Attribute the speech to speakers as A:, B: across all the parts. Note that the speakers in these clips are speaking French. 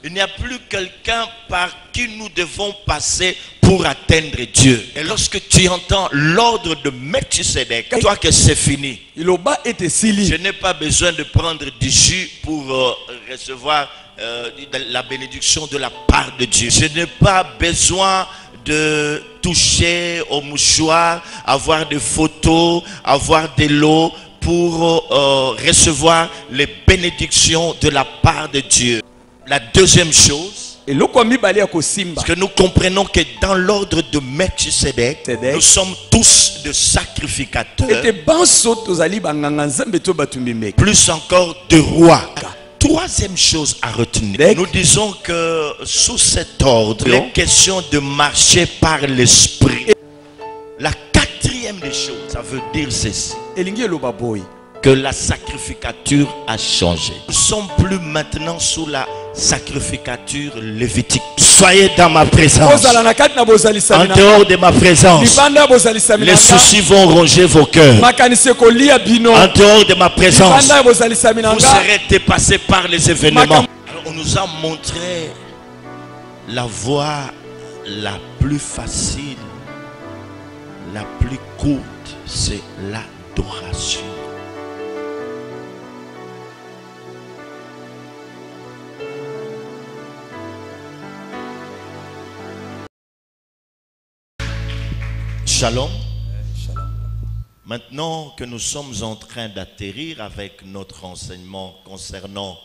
A: Il n'y a plus quelqu'un par qui nous devons passer pour atteindre Dieu. Et lorsque tu entends l'ordre de Melchisedec, toi que c'est fini. Je n'ai pas besoin de prendre du jus pour recevoir la bénédiction de la part de Dieu. Je n'ai pas besoin de toucher au mouchoir, avoir des photos, avoir des lots pour recevoir les bénédictions de la part de Dieu. La deuxième chose, parce que nous comprenons que dans l'ordre de Melchisedec, nous sommes tous des sacrificateurs, plus encore de rois. Troisième chose à retenir, nous disons que sous cet ordre, il est question de marcher par l'esprit. La quatrième des choses, ça veut dire ceci, que la sacrificature a changé. Nous ne sommes plus maintenant sous la sacrificature lévitique. Soyez dans ma présence. En dehors de ma présence, les soucis vont ronger vos cœurs. En dehors de ma présence, vous serez dépassés par les événements. Alors, on nous a montré la voie la plus facile, la plus courte, c'est l'adoration. Shalom. Maintenant que nous sommes en train d'atterrir avec notre enseignement concernant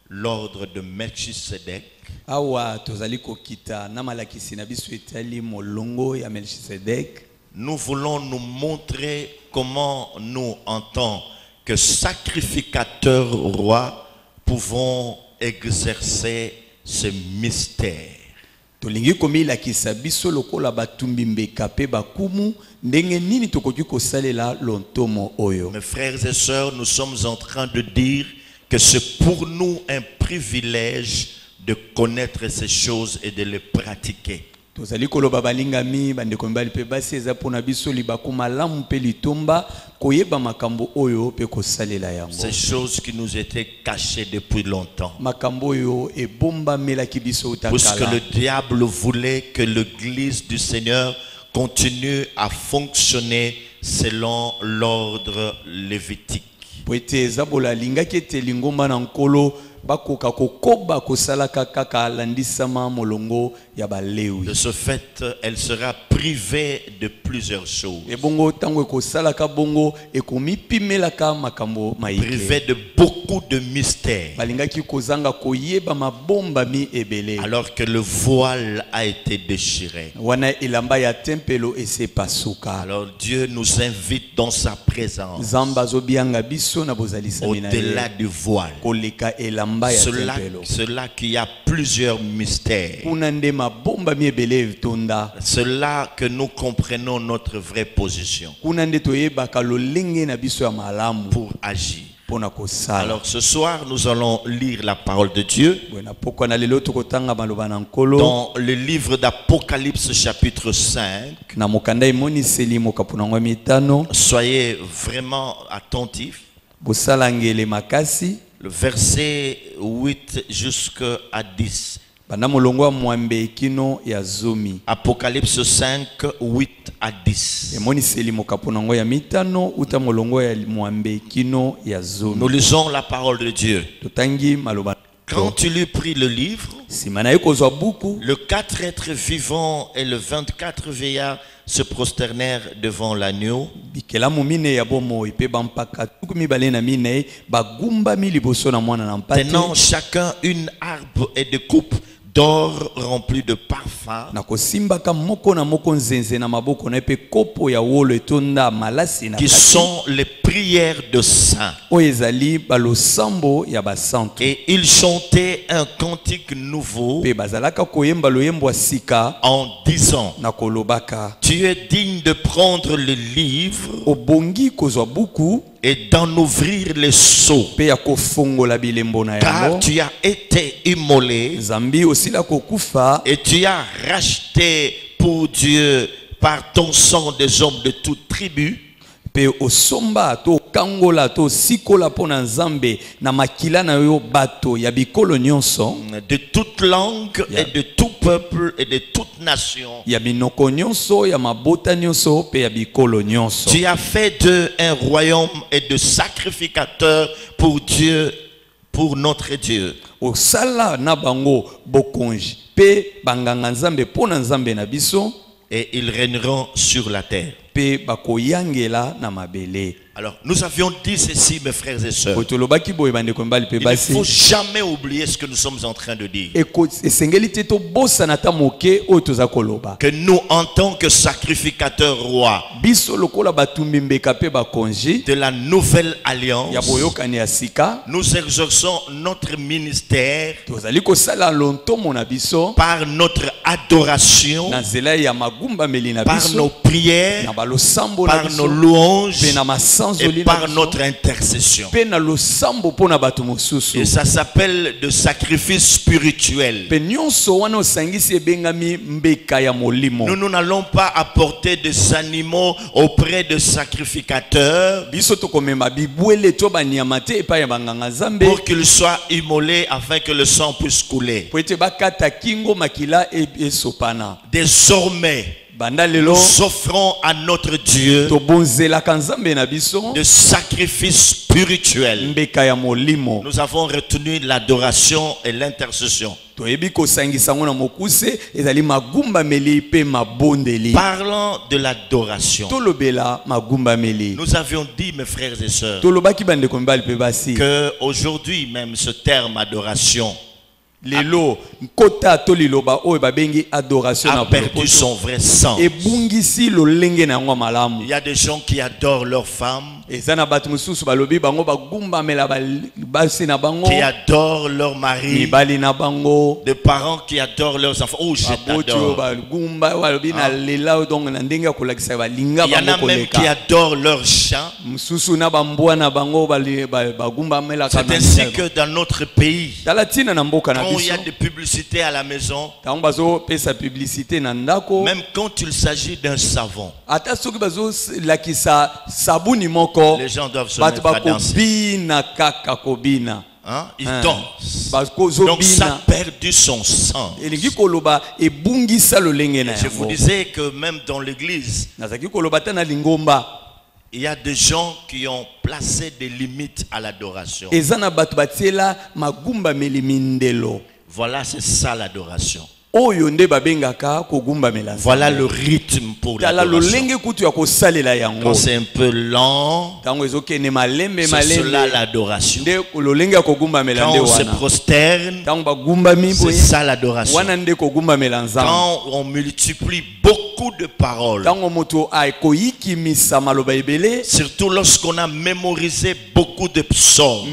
A: l'ordre de Melchisedec, nous voulons nous montrer comment nous, en tant que sacrificateurs rois, pouvons exercer ce mystère.
B: Mes frères
A: et sœurs, nous sommes en train de dire que c'est pour nous un privilège de connaître ces choses et de les pratiquer. Ces choses qui nous étaient cachées depuis longtemps. Puisque le diable voulait que l'église du Seigneur continue à fonctionner selon l'ordre lévitique. De ce fait, elle sera privée de plusieurs choses. Privée de beaucoup de mystères. Alors que le voile a été déchiré. Alors Dieu nous invite dans sa présence. Au-delà du voile. Cela qui a plusieurs mystères. Cela que nous comprenons notre vraie position. Pour agir. Alors ce soir nous allons lire la parole de Dieu dans le livre d'Apocalypse chapitre 5. Soyez vraiment attentifs. Le verset 8 jusqu'à 10. Apocalypse 5, 8 à 10. Nous lisons la parole de Dieu. Quand tu lui pris le livre, le 4 êtres vivants et le 24 vieillards se prosternèrent devant l'agneau. Tenant chacun une harpe et des coupes d'or rempli de parfums, qui sont les prières de saints. Et ils chantaient un cantique nouveau en disant: tu es digne de prendre le livre et d'en ouvrir les sceaux, car tu as été immolé et tu as racheté pour Dieu par ton sang des hommes de toute tribu,
B: pe osomba to kangola to sikola pona nzambe na makila na yo bato ya bikolo nyonso
A: de toute langue et de tout peuple et de toute nation.
B: ya binoko nyonso ya mabota nyonso pe ya bikolo nyonso.
A: Tu as fait d'eux un royaume et de sacrificateurs pour Dieu, pour notre Dieu.
B: Osala na bango bokonji pe banganga nzambe pona nzambe na biso,
A: Et ils régneront sur la terre.
B: pe bakoyangela na mabele.
A: Alors, nous avions dit ceci, mes frères et sœurs.
B: Il ne
A: faut jamais oublier ce que nous sommes en train de dire.
B: Que
A: nous, en tant que sacrificateurs rois de la nouvelle alliance, nous exerçons notre ministère par notre adoration, par nos prières, par nos louanges et par notre intercession. Et ça s'appelle de sacrifice spirituel. Nous n'allons pas apporter des animaux auprès de sacrificateurs pour qu'ils soient immolés afin que le sang puisse couler. Désormais, nous offrons à notre Dieu de sacrifices spirituels. Nous avons retenu l'adoration et l'intercession. Parlant de l'adoration, nous avions dit, mes frères et sœurs, que aujourd'hui même ce terme adoration a perdu son vrai sens. Il y a des gens qui adorent leurs femmes, qui adorent leur mari, des parents qui adorent leurs enfants. Oh, je t'adore. Il y en a même qui adorent leurs chats. C'est ainsi que dans notre pays, quand il y a des publicités à la maison, même quand il s'agit d'un savon, les gens doivent se mettre à danser. Hein? Ils dansent. Donc ça a perdu son sens. Et je vous disais que même dans l'église, il y a des gens qui ont placé des limites à l'adoration. Voilà, c'est ça l'adoration. Voilà le rythme pour l'adoration. Quand c'est un peu lent, c'est cela l'adoration. Quand on se prosterne, c'est ça l'adoration. Quand on multiplie beaucoup de paroles, surtout lorsqu'on a mémorisé beaucoup de psaumes,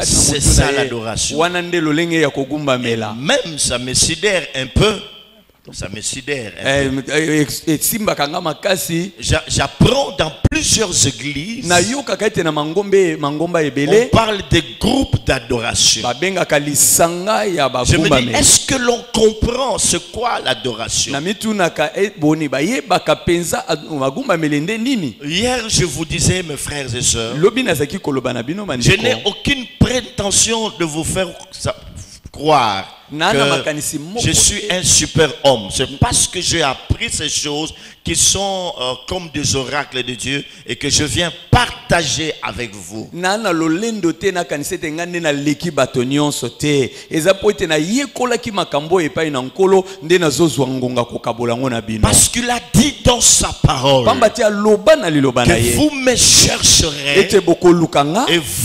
A: c'est ça l'adoration. Et même ça me sidère un peu. Ça me sidère un peu. J'apprends dans plusieurs églises, on parle des groupes d'adoration. Je me dis, est-ce que l'on comprend ce qu'est l'adoration? Hier, je vous disais, mes frères et sœurs, je n'ai aucune prétention de vous faire croire que je suis un super homme. C'est parce que j'ai appris ces choses qui sont comme des oracles de Dieu et que je viens partager avec vous. Parce qu'il a dit dans sa parole que vous me chercherez et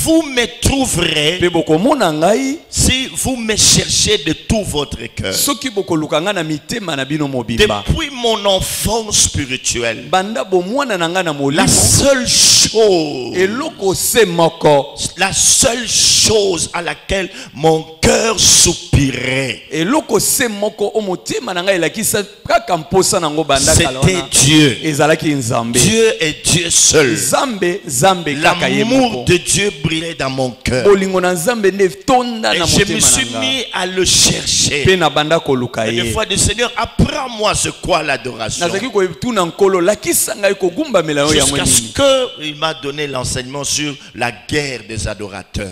A: vous me trouverez si vous me cherchez de tout votre cœur. Depuis mon enfance spirituelle, la seule chose à laquelle mon cœur soupirait, c'était Dieu. Dieu est Dieu seul. L'amour de Dieu brillait dans mon cœur. Et je me suis mis à le chercher chercher. Et des fois, le Seigneur, apprends-moi ce qu'est l'adoration. Jusqu'à ce qu'il m'a donné l'enseignement sur la guerre des adorateurs.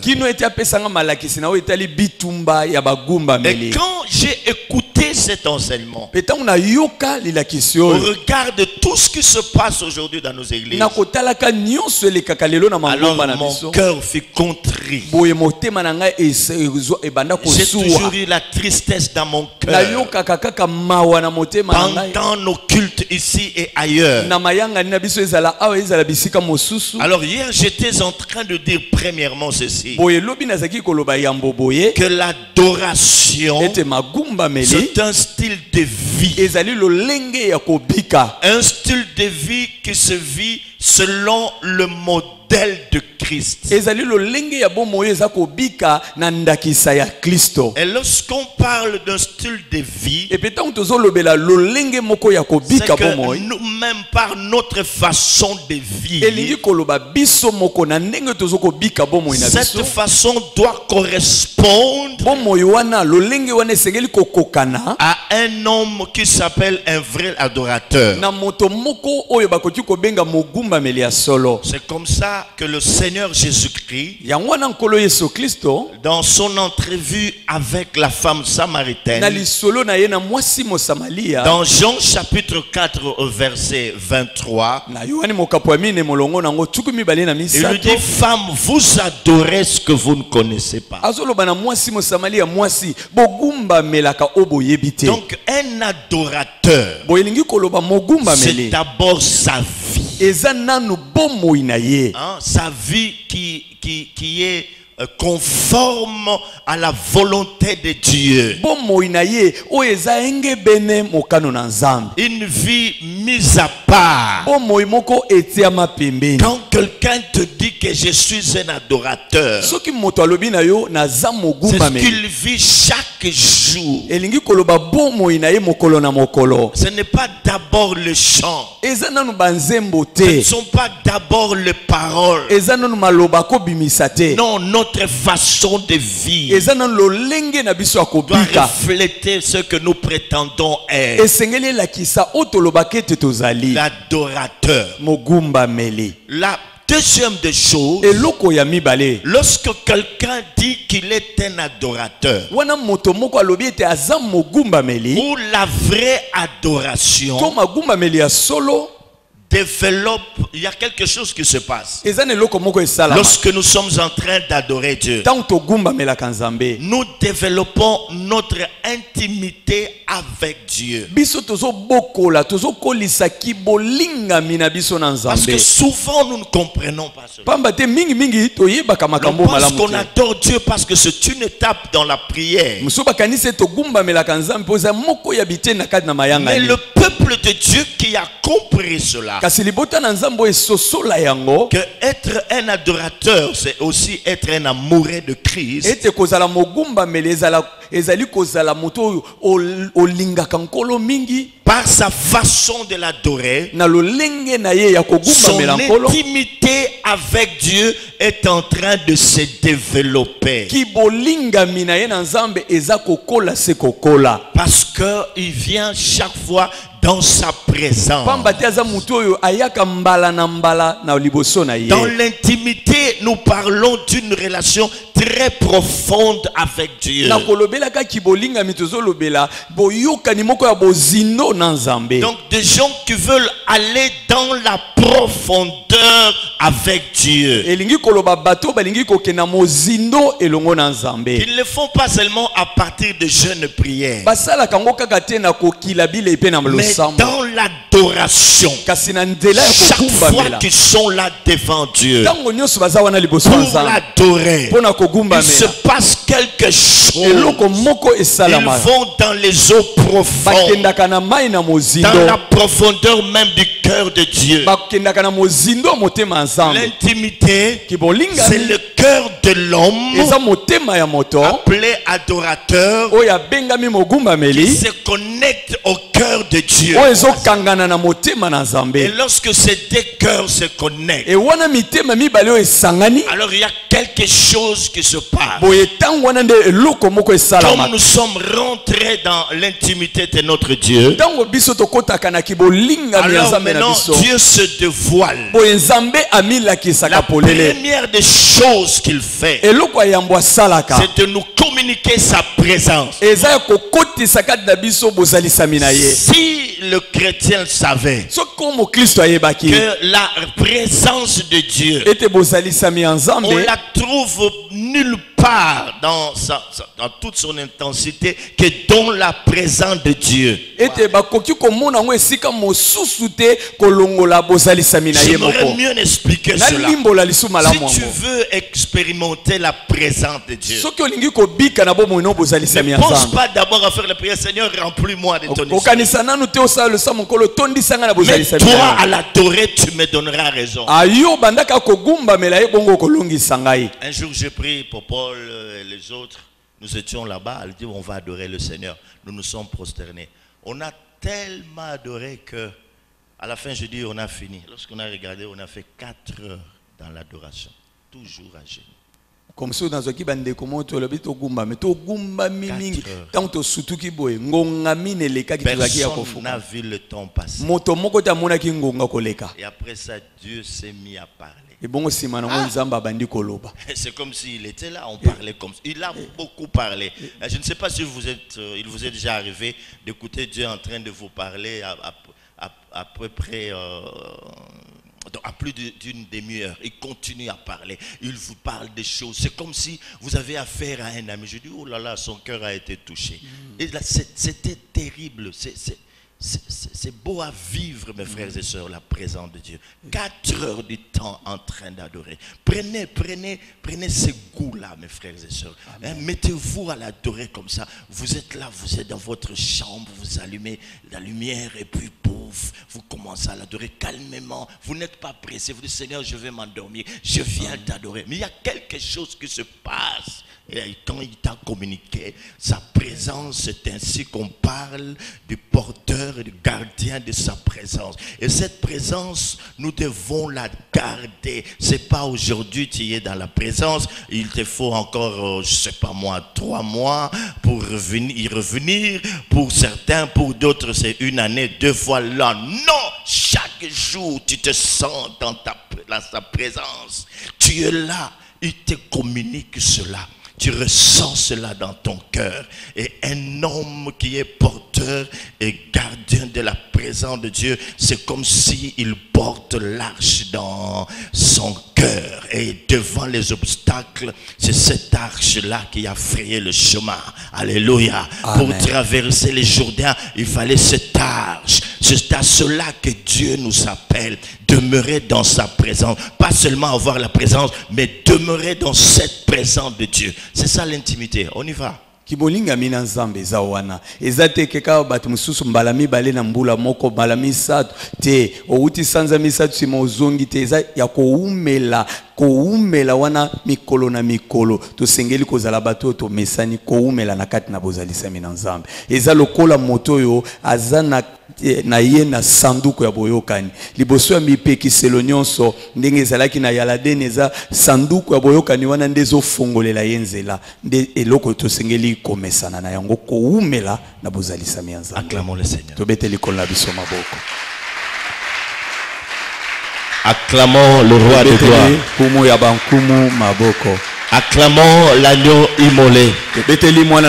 A: Et quand j'ai écouté cet enseignement, au regard de tout ce qui se passe aujourd'hui dans nos églises, alors mon cœur fut contrit. J'ai toujours eu la tristesse dans mon cœur pendant nos cultes ici et ailleurs. Alors hier j'étais en train de dire premièrement ceci, que l'adoration c'est un style de vie, un style de vie qui se vit selon le modèle de Christ. Et lorsqu'on parle d'un style de vie, c'est que nous-mêmes par notre façon de vivre, cette façon doit correspondre à un homme qui s'appelle un vrai adorateur. C'est comme ça que le Seigneur Jésus-Christ, dans son entrevue avec la femme samaritaine, dans Jean chapitre 4 verset 23, il lui dit, femme, vous adorez ce que vous ne connaissez pas. Donc un adorateur, c'est d'abord sa vie. Sa vie qui est conforme à la volonté de Dieu. Une vie mise à part. Quand quelqu'un te dit que je suis un adorateur, c'est ce qu'il vit chaque jour. Ce n'est pas d'abord le chant, ce ne sont pas d'abord les paroles. Non, notre façon de vivre doit refléter ce que nous prétendons être. L'adorateur. La deuxième des choses, lorsque quelqu'un dit qu'il est un adorateur, ou la vraie adoration développe, il y a quelque chose qui se passe. Lorsque nous sommes en train d'adorer Dieu, nous développons notre intimité avec Dieu. Parce que souvent nous ne comprenons pas cela. On pense qu'on adore Dieu parce que c'est une étape dans la prière. Mais le peuple de Dieu qui a compris cela, que être un adorateur, c'est aussi être un amoureux de Christ. Par sa façon de l'adorer, son intimité avec Dieu est en train de se développer. Parce qu'il vient chaque fois dans sa présence. Dans l'intimité, nous parlons d'une relation très profonde avec Dieu. Donc des gens qui veulent aller dans la profondeur avec Dieu, ils ne le font pas seulement à partir de jeûnes prières, mais dans l'adoration. Chaque fois qu'ils sont là devant Dieu pour l'adorer, il se passe quelque chose. Ils vont dans les eaux profondes, dans la profondeur même du cœur de Dieu. L'intimité, c'est le cœur de l'homme appelé adorateur, qui se connecte au cœur de Dieu. Et lorsque ces deux cœurs se connectent, alors il y a quelque chose qui se passe. Comme nous sommes rentrés dans l'intimité de notre Dieu, alors maintenant Dieu se dévoile. La première des choses qu'il fait, c'est de nous communiquer sa présence. Si le chrétien savait que la présence de Dieu, on la trouve nulle part dans toute son intensité que dans la présence de Dieu. J'aimerais mieux expliquer cela. Si tu veux expérimenter la présence de Dieu, ne pense pas d'abord à faire la prière, Seigneur, remplis-moi de ton esprit. Mais toi, à l'adorer, tu me donneras raison. Un jour, j'ai pris pour Paul et les autres. Nous étions là-bas. Elle dit, on va adorer le Seigneur. Nous nous sommes prosternés. On a tellement adoré que, à la fin, je dis, on a fini. Lorsqu'on a regardé, on a fait 4 heures dans l'adoration. Toujours à genoux.
B: Comme ça, dans ce qui bande comment tu le bito gumba, mais tu gumba mingi, tant tu sutuki boy, ngonga mine leka qui tu qui a kofu.
A: Personne n'a vu le temps passer.
B: Moto moko ta mona ki ngonga koleka.
A: Et après ça, Dieu s'est mis à parler.
B: Et bon aussi manango nzamba bandi koloba.
A: C'est comme s'il était là, on parlait comme ça. Il a beaucoup parlé. Je ne sais pas si vous êtes, il vous est déjà arrivé d'écouter Dieu en train de vous parler à peu près. À plus d'une demi-heure, il continue à parler. Il vous parle des choses. C'est comme si vous avez affaire à un ami. Je dis, oh là là, son cœur a été touché. Et là, c'était terrible. C'est beau à vivre, mes frères et sœurs, la présence de Dieu. 4 heures du temps en train d'adorer. Prenez ce goût-là, mes frères et sœurs. Hein, mettez-vous à l'adorer comme ça. Vous êtes là, vous êtes dans votre chambre, vous allumez la lumière et puis pouf, vous commencez à l'adorer calmement. Vous n'êtes pas pressé. Vous dites, Seigneur, je vais m'endormir. Je viens t'adorer. Mais il y a quelque chose qui se passe. Et quand il t'a communiqué sa présence, c'est ainsi qu'on parle du porteur et du gardien de sa présence. Et cette présence, nous devons la garder. C'est pas aujourd'hui tu es dans la présence, il te faut encore, je sais pas moi, 3 mois pour y revenir. Pour certains, pour d'autres, c'est 1 année, 2 fois là. Non, chaque jour, tu te sens dans sa présence. Tu es là, il te communique cela. Tu ressens cela dans ton cœur. Et un homme qui est porteur et gardien de la présence de Dieu, c'est comme s'il porte l'arche dans son cœur. Et devant les obstacles, c'est cette arche-là qui a frayé le chemin. Alléluia. Amen. Pour traverser les Jourdains, il fallait cette arche. C'est à cela que Dieu nous appelle. Demeurer dans sa présence. Pas seulement avoir la présence, mais demeurer dans cette présence de Dieu. C'est ça l'intimité. On y va.
B: Kibolinga mina nzambe za wana ezate keka batu mususu mbalami bale na mbula moko balami satu te outi sanza misatu sima ozongi te eza ya koumela wana mikolo na mikolo tosengeli kozala bato to mesani koumela na kati na bozalisa mina nzambe eza lokola moto yo azana na ye na sanduku ya boyokani liboso ya mipekiselo nyonso ndenge ezalaki na yaladeni eza sanduku ya boyokani wana ndezo fongolela ye nzela nde eloko tosengeli komesana na yango koumela na bozalisa mianza.
A: Acclamons le Seigneur.
B: Tobeteli kola biso maboko.
A: Acclamons le roi de gloire.
B: Kumu ya bankumu maboko.
A: Acclamons l'agneau immolé.
B: Acclamons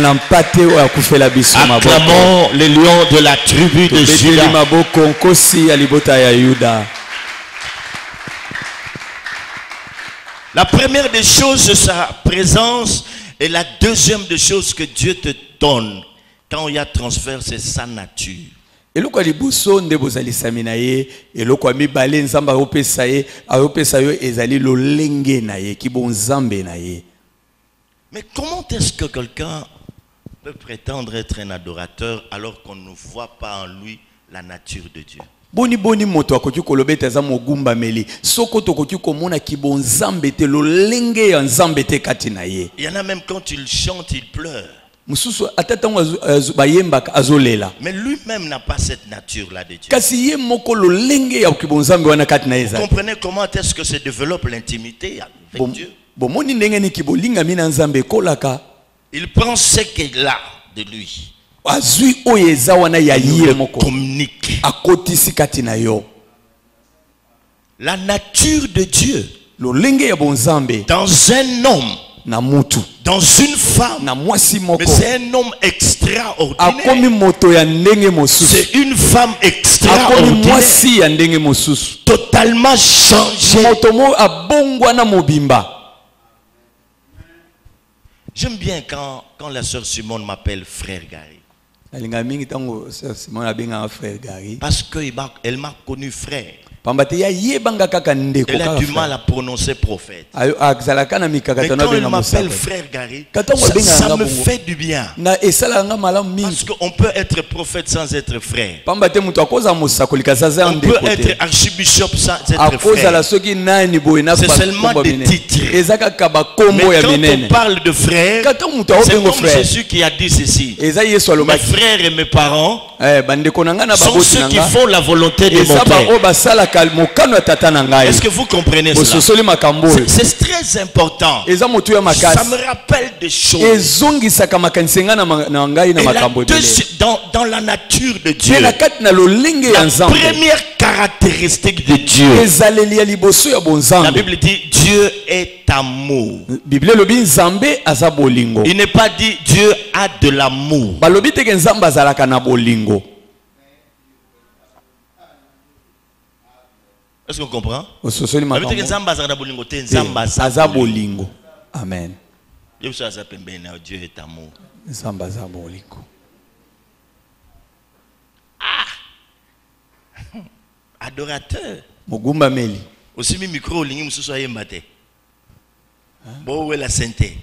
A: le lion de la tribu de Juda. La première des choses, c'est sa présence. Et la deuxième des choses que Dieu te donne quand il y a transfert, c'est sa nature.
B: Eloko libuso nde bozalisami na ye eloko amibale nzamba opesa ye ayopesa yo ezali lolenge na ye kibonzambe na ye.
A: Mais comment est-ce que quelqu'un peut prétendre être un adorateur alors qu'on ne voit pas en lui la nature de Dieu?
B: Boni moto akoki kolobeta za mogumba meli soko tokoki komona kibonzambe te lolenge ya nzambe te kati na ye.
A: Il y en a même quand il chante, il pleure.
B: mususu atatango bayembaka azolela.
A: Mais lui-même n'a pas cette nature-là de Dieu.
B: Kasi ye moko lolenge ya kibonzambe wana kati na
A: Vous
B: eza.
A: comprenez comment est-ce que se développe l'intimité avec Dieu?
B: Bomoni ndenge ni kibolinga mina nzambe kolaka.
A: Il prend ce qu'il a de lui.
B: Azui oyeza wana ya ye moko.
A: Communique.
B: Akotisi kati na yo.
A: La nature de Dieu
B: Lolenge ya bonzambe
A: dans un homme,
B: na mutu,
A: dans une femme,
B: na mwasi moko.
A: mais c'est un homme extraordinaire.
B: Akomi moto ya ndenge mosusu.
A: C'est une femme
B: Akomi
A: extraordinaire.
B: mwasi ya ndenge mosusu.
A: Totalement changée.
B: Moto mo abongwa na mobimba.
A: J'aime bien quand la sœur Simone m'appelle frère Gary.
B: Alinga mingi tango Simon abenga frère Gary.
A: Parce qu'elle m'a connu frère.
B: Pambate ya yebanga kaka ndeko
A: Elle a
B: kaka
A: du
B: frère.
A: mal à prononcer prophète.
B: Akzalaka na
A: Mais
B: mikakata
A: quand
B: na
A: elle
B: benga
A: m'appelle
B: mosaka.
A: frère Gary,
B: Katango
A: ça
B: benga
A: me
B: bongo.
A: fait du bien.
B: Na esala nga malamu mingi.
A: Parce qu'on peut être prophète sans être frère.
B: Pambate mutu akoza mosako likazaza
A: On peut
B: ndeko
A: être
B: te.
A: archibishop sans être
B: Akoza la
A: frère.
B: soki nani boye na
A: C'est seulement des titres.
B: Ezaka kaba kombo
A: Mais
B: ya
A: quand
B: minene.
A: on parle de frère,
B: Kata mutu
A: c'est
B: abengo
A: comme
B: frère.
A: Jésus qui a dit ceci.
B: Eza Yesu
A: Mes
B: alobaki.
A: frères et mes parents
B: Bandeko nanga na
A: sont
B: baboti
A: ceux qui
B: nanga.
A: font la volonté de mon
B: Eza ba
A: père.
B: o basala mokano ya tata na ngai.
A: Est-ce que vous comprenez cela?
B: Ososoli makambo.
A: C'est très important.
B: Eza motu ya
A: Ça
B: makasi.
A: me rappelle des choses.
B: Ezongisaka makanisi nga na ngai na
A: Et
B: makambo ebele.
A: dans la nature de Dieu,
B: Pe na kati na lolenge ya
A: la
B: nzambe.
A: première caractéristique de Dieu,
B: Ezaleli ya liboso ya
A: la
B: bonzambe.
A: Bible dit Dieu est amour.
B: Bible lobi nzambe aza bolingo.
A: Il n'est pas dit Dieu a de l'amour.
B: Balobi teke nzambe azalaka na bolingo.
A: Est-ce qu'on comprend?
B: Ososoli
A: La Bible dit que
B: makambo.
A: Nzamba azala bolingo te, Nzamba
B: Aza bolingo. Amen.
A: Dieu est amour.
B: Nzambe aza bolingo.
A: Adorateur.
B: Mogumba meli.
A: Aussi mi micro olingi mususu ayemba te. Bo we la sainteté.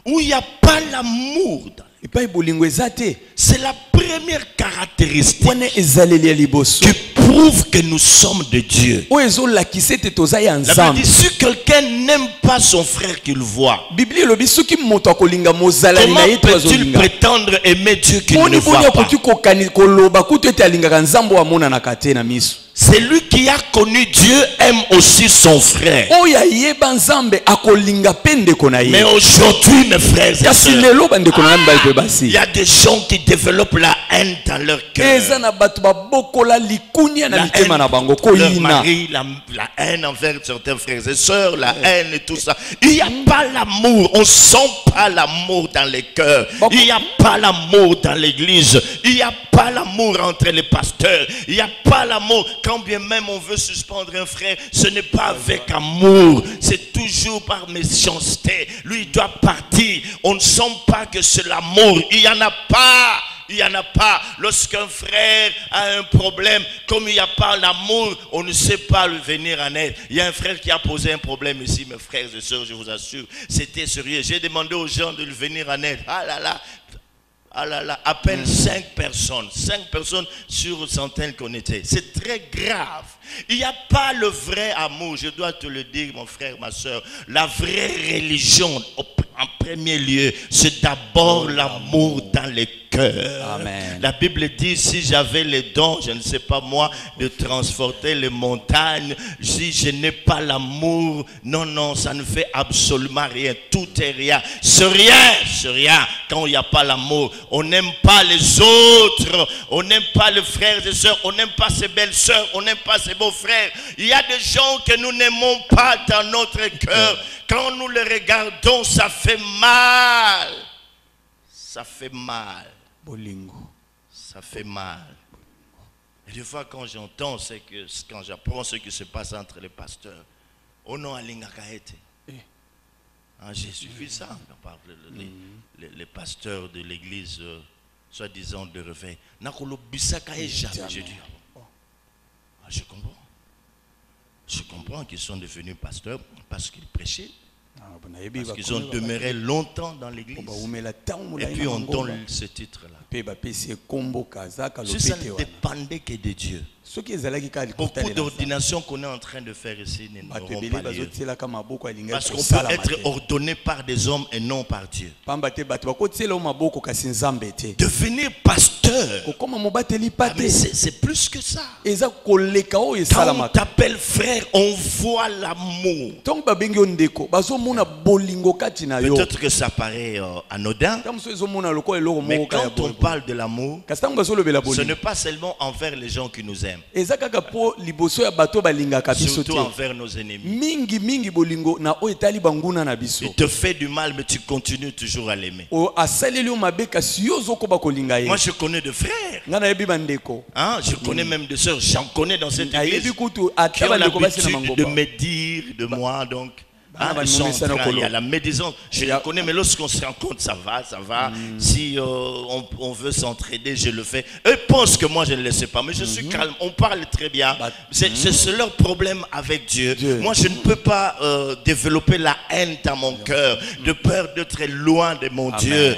A: Où il n'y a pas l'amour.
B: Et pas bolingo ezate.
A: C'est la première caractéristique
B: Wana ezaleli ya liboso.
A: qui prouve que nous sommes de Dieu.
B: O ezolakisa ete toza ya
A: La Bible
B: nzambe.
A: dit si quelqu'un n'aime pas son frère qu'il voit,
B: Biblia elobi soki moto akolinga mozalani
A: comment
B: na ye to
A: peut-il
B: azolinga.
A: prétendre aimer Dieu qu'il ne
B: Boni boni
A: voit pas?
B: akoki kokani koloba kutu ete alingaka nzambe amonanaka te na miso.
A: Celui qui a connu Dieu aime aussi son frère.
B: Oyo ayeba nzambe akolinga pe ndeko na
A: Mais
B: ye.
A: aujourd'hui, mes frères et
B: Kasi
A: sœurs,
B: lelo bandeko na ngai mibali pe
A: il
B: basi.
A: y a des gens qui développent la haine dans leur
B: Eza
A: cœur.
B: na bato babokola likunia na
A: La
B: mitema na bango
A: haine, leur
B: koyina.
A: mari, la haine envers certains frères et sœurs, la haine et tout ça. Il n'y a pas l'amour. On ne sent pas l'amour dans les cœurs. Il n'y a pas l'amour dans l'église. Il n'y a pas l'amour entre les pasteurs. Il n'y a pas l'amour. Quand bien même on veut suspendre un frère, ce n'est pas avec amour. C'est toujours par méchanceté. Lui, il doit partir. On ne sent pas que c'est l'amour. Il n'y en a pas. Il n'y en a pas. Lorsqu'un frère a un problème, comme il n'y a pas l'amour, on ne sait pas lui venir en aide. Il y a un frère qui a posé un problème ici, mes frères et sœurs, je vous assure. C'était sérieux. J'ai demandé aux gens de lui venir en aide. Ah là là. Ah là là, à peine 5 personnes. 5 personnes sur centaines qu'on était. C'est très grave. Il n'y a pas le vrai amour. Je dois te le dire, mon frère, ma soeur. La vraie religion, en premier lieu, c'est d'abord l'amour dans les cœurs.
B: Amen.
A: La Bible dit, si j'avais les dons, je ne sais pas moi, de transporter les montagnes, si je n'ai pas l'amour, non, non, ça ne fait absolument rien. Tout est rien. C'est rien quand il n'y a pas l'amour. On n'aime pas les autres, on n'aime pas les frères et sœurs, on n'aime pas ses belles sœurs, on n'aime pas ses beaux frères. Il y a des gens que nous n'aimons pas dans notre cœur. Quand nous les regardons, ça fait mal. Ça fait mal.
B: Bolingo.
A: Ça fait mal. Et des fois, quand j'entends, quand j'apprends ce qui se passe entre les pasteurs, oh non, Alingakaete. J'ai vu ça. Les pasteurs de l'église, soi-disant de réveil. Je dis, je comprends. Je comprends qu'ils sont devenus pasteurs parce qu'ils prêchaient. Parce qu'ils ont demeuré longtemps dans l'église. Et puis on donne ce titre-là. Si ça ne dépendait que de Dieu, Beaucoup d'ordinations qu'on est en train de faire ici n'auront pas lieu. Parce qu'on peut être ordonné par des hommes et non par Dieu. Devenir pasteur, mais c'est plus que ça. Quand on t'appelle frère, on voit l'amour. Peut-être que ça paraît anodin, mais quand on parle de l'amour, ce n'est pas seulement envers les gens qui nous aiment, surtout envers nos ennemis. Il te fait du mal, mais tu continues toujours à l'aimer. Moi, je connais de frères, je connais même de sœurs, j'en connais dans cette église, qui ont l'habitude de me dire de moi, donc ils sont en train, il y a la médisance, je le connais, mais lorsqu'on se rencontre, ça va. Si on veut s'entraider, je le fais. Eux pensent que moi je ne le sais pas, mais je suis calme, on parle très bien. C'est leur problème avec Dieu. Moi je ne peux pas développer la haine dans mon cœur, de peur d'être loin de mon Dieu.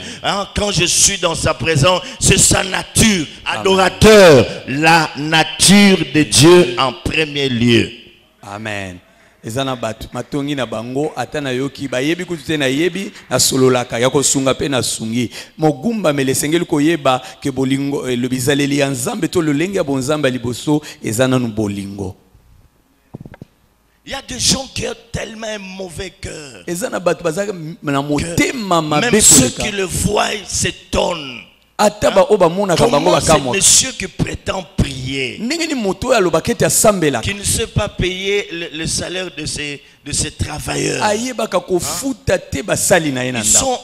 A: Quand je suis dans sa présence, c'est sa nature, adorateur, la nature de Dieu en premier lieu.
B: Amen. Ezana batu matongi na bango atana yoki bayebi kutute na yebi na sololaka yako sunga pe na sungi mogumba melesengeli koyeba ke bolingo le bizaleli ya nzambe to le lenge ya bonzamba liboso ezana nu bolingo.
A: Il y a des gens qui ont tellement un mauvais cœur.
B: Ezana batu bazaka na motema mabe.
A: Même ceux qui le voient s'étonnent.
B: Comment
A: ce monsieur qui prétend prier, qui ne sait pas payer le salaire de ses travailleurs,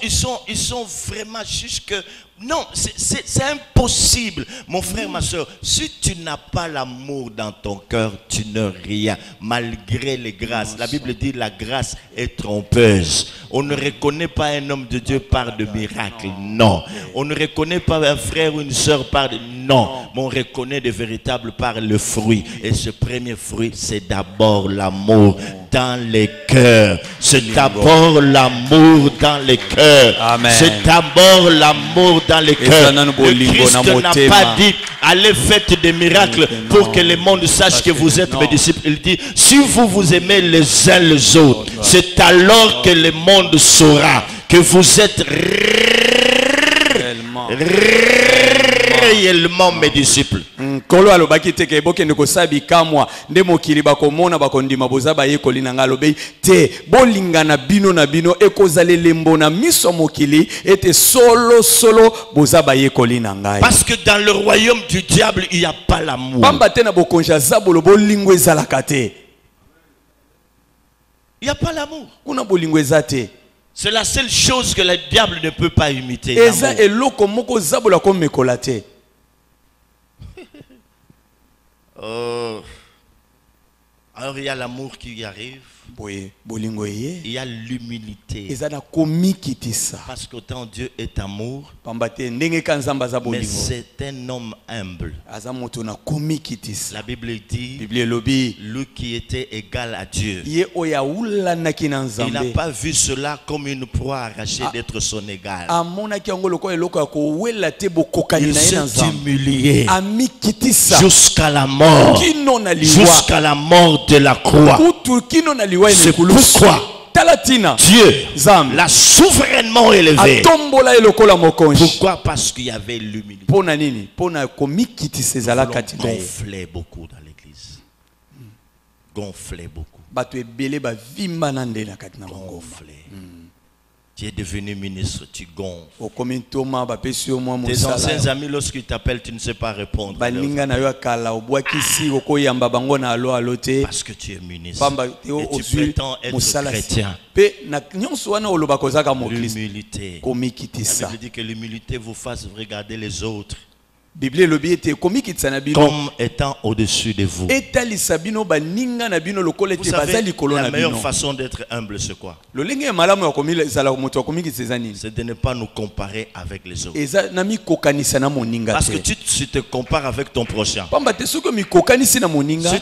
A: ils sont vraiment jusque... Non, c'est impossible. Mon frère, ma soeur, si tu n'as pas l'amour dans ton cœur, tu n'es rien, malgré les grâces. La Bible dit la grâce est trompeuse. On ne reconnaît pas un homme de Dieu par de miracles, non. On ne reconnaît pas un frère ou une soeur par de... Non, mais on reconnaît de véritables par le fruit. Et ce premier fruit, c'est d'abord l'amour dans les cœurs. C'est d'abord l'amour dans les cœurs. C'est d'abord l'amour dans les cœurs. Le Christ n'a pas dit allez faites des miracles pour que le monde sache que vous êtes mes disciples. Il dit si vous vous aimez les uns les autres, c'est alors que le monde saura que vous êtes réellement mes disciples.
B: Kolo alobaki teke boke ndeko sabi kamwa nde mokili bakomona bakondima bozaba yekoli na ngalobe te bolingana bino na bino ekozale lembo na miso mokili ete solo bozaba yekoli na ngai.
A: Parce que dans le royaume du diable il n'y a pas l'amour.
B: Pamba te na bokonja zabolo bolingo ezalaka te.
A: Il n'y a pas l'amour.
B: Kuna bolingo ezate.
A: C'est la seule chose que le diable ne peut pas imiter.
B: Eza eloko moko zabola ko mekola te.
A: Alors il y a l'amour qui arrive. Il y a l'humilité. Parce qu'autant Dieu est amour, mais c'est un homme humble. La Bible dit, lui qui était égal à Dieu, il n'a pas vu cela comme une proie arrachée d'être son égal. Il s'est humilié jusqu'à la mort, jusqu'à la mort de la croix. C'est pourquoi Dieu l'a souverainement élevé. Pourquoi? Parce qu'il y avait l'humilité. Gonflait beaucoup dans l'église. Gonflait beaucoup. Gonflait. Tu es devenu ministre, tu gonfles. Tes anciens amis, lorsqu'ils t'appellent, tu ne sais pas répondre. Parce que tu es ministre et tu prétends être chrétien. L'humilité. La Bible dit que l'humilité vous fasse regarder les autres comme étant au-dessus de vous. Vous savez, la meilleure façon d'être humble, c'est quoi? C'est de ne pas nous comparer avec les autres. Parce que si tu te compares avec ton prochain, si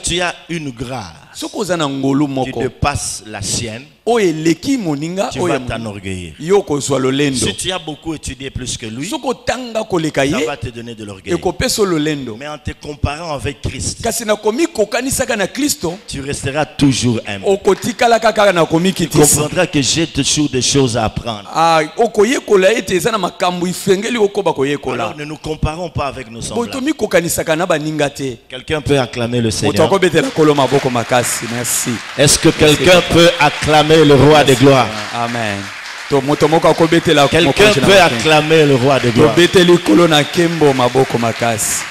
A: tu as une grâce,
B: Soko za na ngolu
A: Tu
B: moko.
A: dépasses la sienne.
B: O eleki moninga
A: Tu
B: o
A: vas
B: ya
A: t'enorgueillir.
B: yoko zwa lolendo.
A: Si tu as beaucoup étudié plus que lui,
B: Soko tanga koleka
A: ça
B: ye
A: va te donner de l'orgueil.
B: ekopeso lolendo.
A: Mais en te comparant avec Christ,
B: Kasi na komi kokanisaka na Kristo
A: tu resteras toujours humble.
B: okotikala kaka na komi
A: Tu
B: kitisa.
A: comprendras que j'ai toujours des choses à apprendre.
B: Ah okoyekola ete eza na makambo ifengeli okoba koyekola.
A: Alors ne nous comparons pas avec nos semblables.
B: Botomi kokanisaka na baninga te.
A: Quelqu'un peut acclamer le
B: Moto
A: Seigneur.
B: akobetela kolo maboko makasi. Merci.
A: Est-ce que quelqu'un peut acclamer le roi de gloire?
B: Amen. To moto moko akobetela
A: Quelqu'un peut acclamer le roi de gloire.
B: beteli kolo na kembo maboko makasi.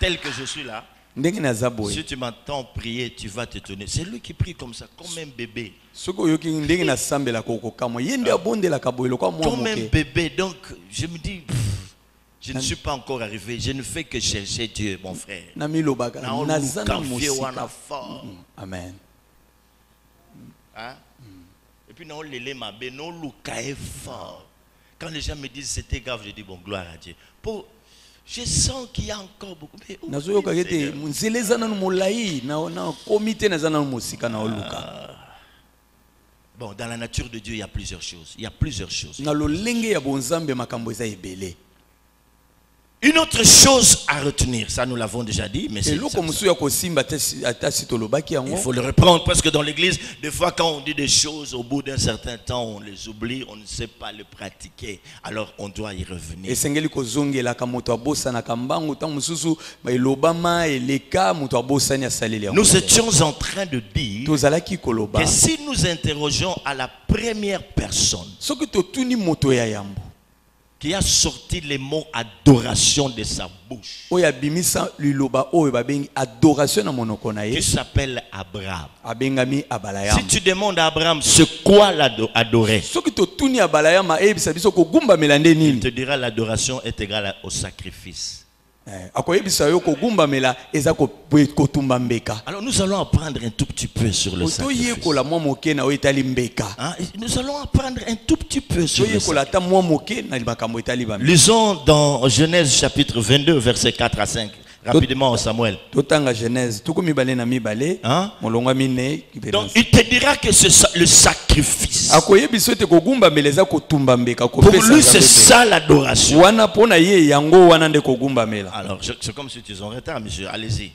A: Tel que je suis là,
B: Ndenge naza boye.
A: si tu m'entends prier, tu vas t'étonner. C'est lui qui prie comme ça, comme un bébé.
B: Soko yoki ndenge na sambela koko kamo yende abondela kaboyelo kwa mwa
A: Comme un
B: moke.
A: bébé. Donc, je me dis, je ne suis pas encore arrivé. Je ne fais que chercher Dieu, mon frère.
B: Na milobaka
A: Na
B: naza na
A: oluka fie wana
B: mosika.
A: fort.
B: Amen.
A: Hein? Et puis, non, lélé ma bé, non, luka est fort. Quand les gens me disent c'était grave, je dis bon, gloire à Dieu. Je sens qu'il y a encore beaucoup. Mais où
B: Nazo
A: est
B: yoka
A: le
B: kete
A: Seigneur?
B: munzeleza na molai na komite naza na mosika na oluka.
A: Bon, dans la nature de Dieu, il y a plusieurs choses. Il y a plusieurs choses.
B: Na lolenge ya bonzambe makambo eza ebele.
A: Une autre chose à retenir, ça nous l'avons déjà dit, mais c'est
B: Eloko
A: ça.
B: musu ya kosimba ata sitolobaki
A: Il
B: yango.
A: faut le reprendre parce que dans l'église, des fois quand on dit des choses, au bout d'un certain temps, on les oublie, on ne sait pas le pratiquer. Alors on doit y revenir.
B: Esengeli kozongelaka moto abosanaka mbangu ntango mosusu elobama eleka moto abosani asaleli yango.
A: Nous étions en train de dire
B: Tozalaki koloba.
A: que si nous interrogeons à la première personne
B: Soki totuni moto ya yambo
A: qui a sorti les mots adoration de sa bouche,
B: oyo abimisa liloba oyo babengi adoration na monoko na
A: qui
B: ye
A: s'appelle Abraham.
B: abengami abalayama.
A: Si tu demandes à Abraham c'est quoi l'adorer,
B: Soki totuni abalayama eyebisa biso kogumbamela nde
A: il
B: nini.
A: te dira l'adoration est égale au sacrifice.
B: Akoyebisa yo kogumbamela eza kotumba mbeka.
A: Alors nous allons apprendre un tout petit peu sur le sacrifice.
B: Otoyekola mwa moke na oyo etali mbeka.
A: Hein? Nous allons apprendre un tout petit peu sur le
B: Toyekola
A: sacrifice.
B: ata mwa moke na makambo etali bambeka.
A: Lisons dans Genèse chapitre 22 versets 4 à 5. Rapidement Samuel.
B: Totanga Genèse tuku mibale na mibale
A: Hein?
B: molongwa mine.
A: Donc il te dira que c'est le sacrifice.
B: Akoyebisa ete kogumbamela eza kotumba mbeka
A: Pour lui c'est ça l'adoration.
B: wana pona ye yango wana nde kogumbamela.
A: Alors c'est comme si tu es en retard monsieur, allez-y.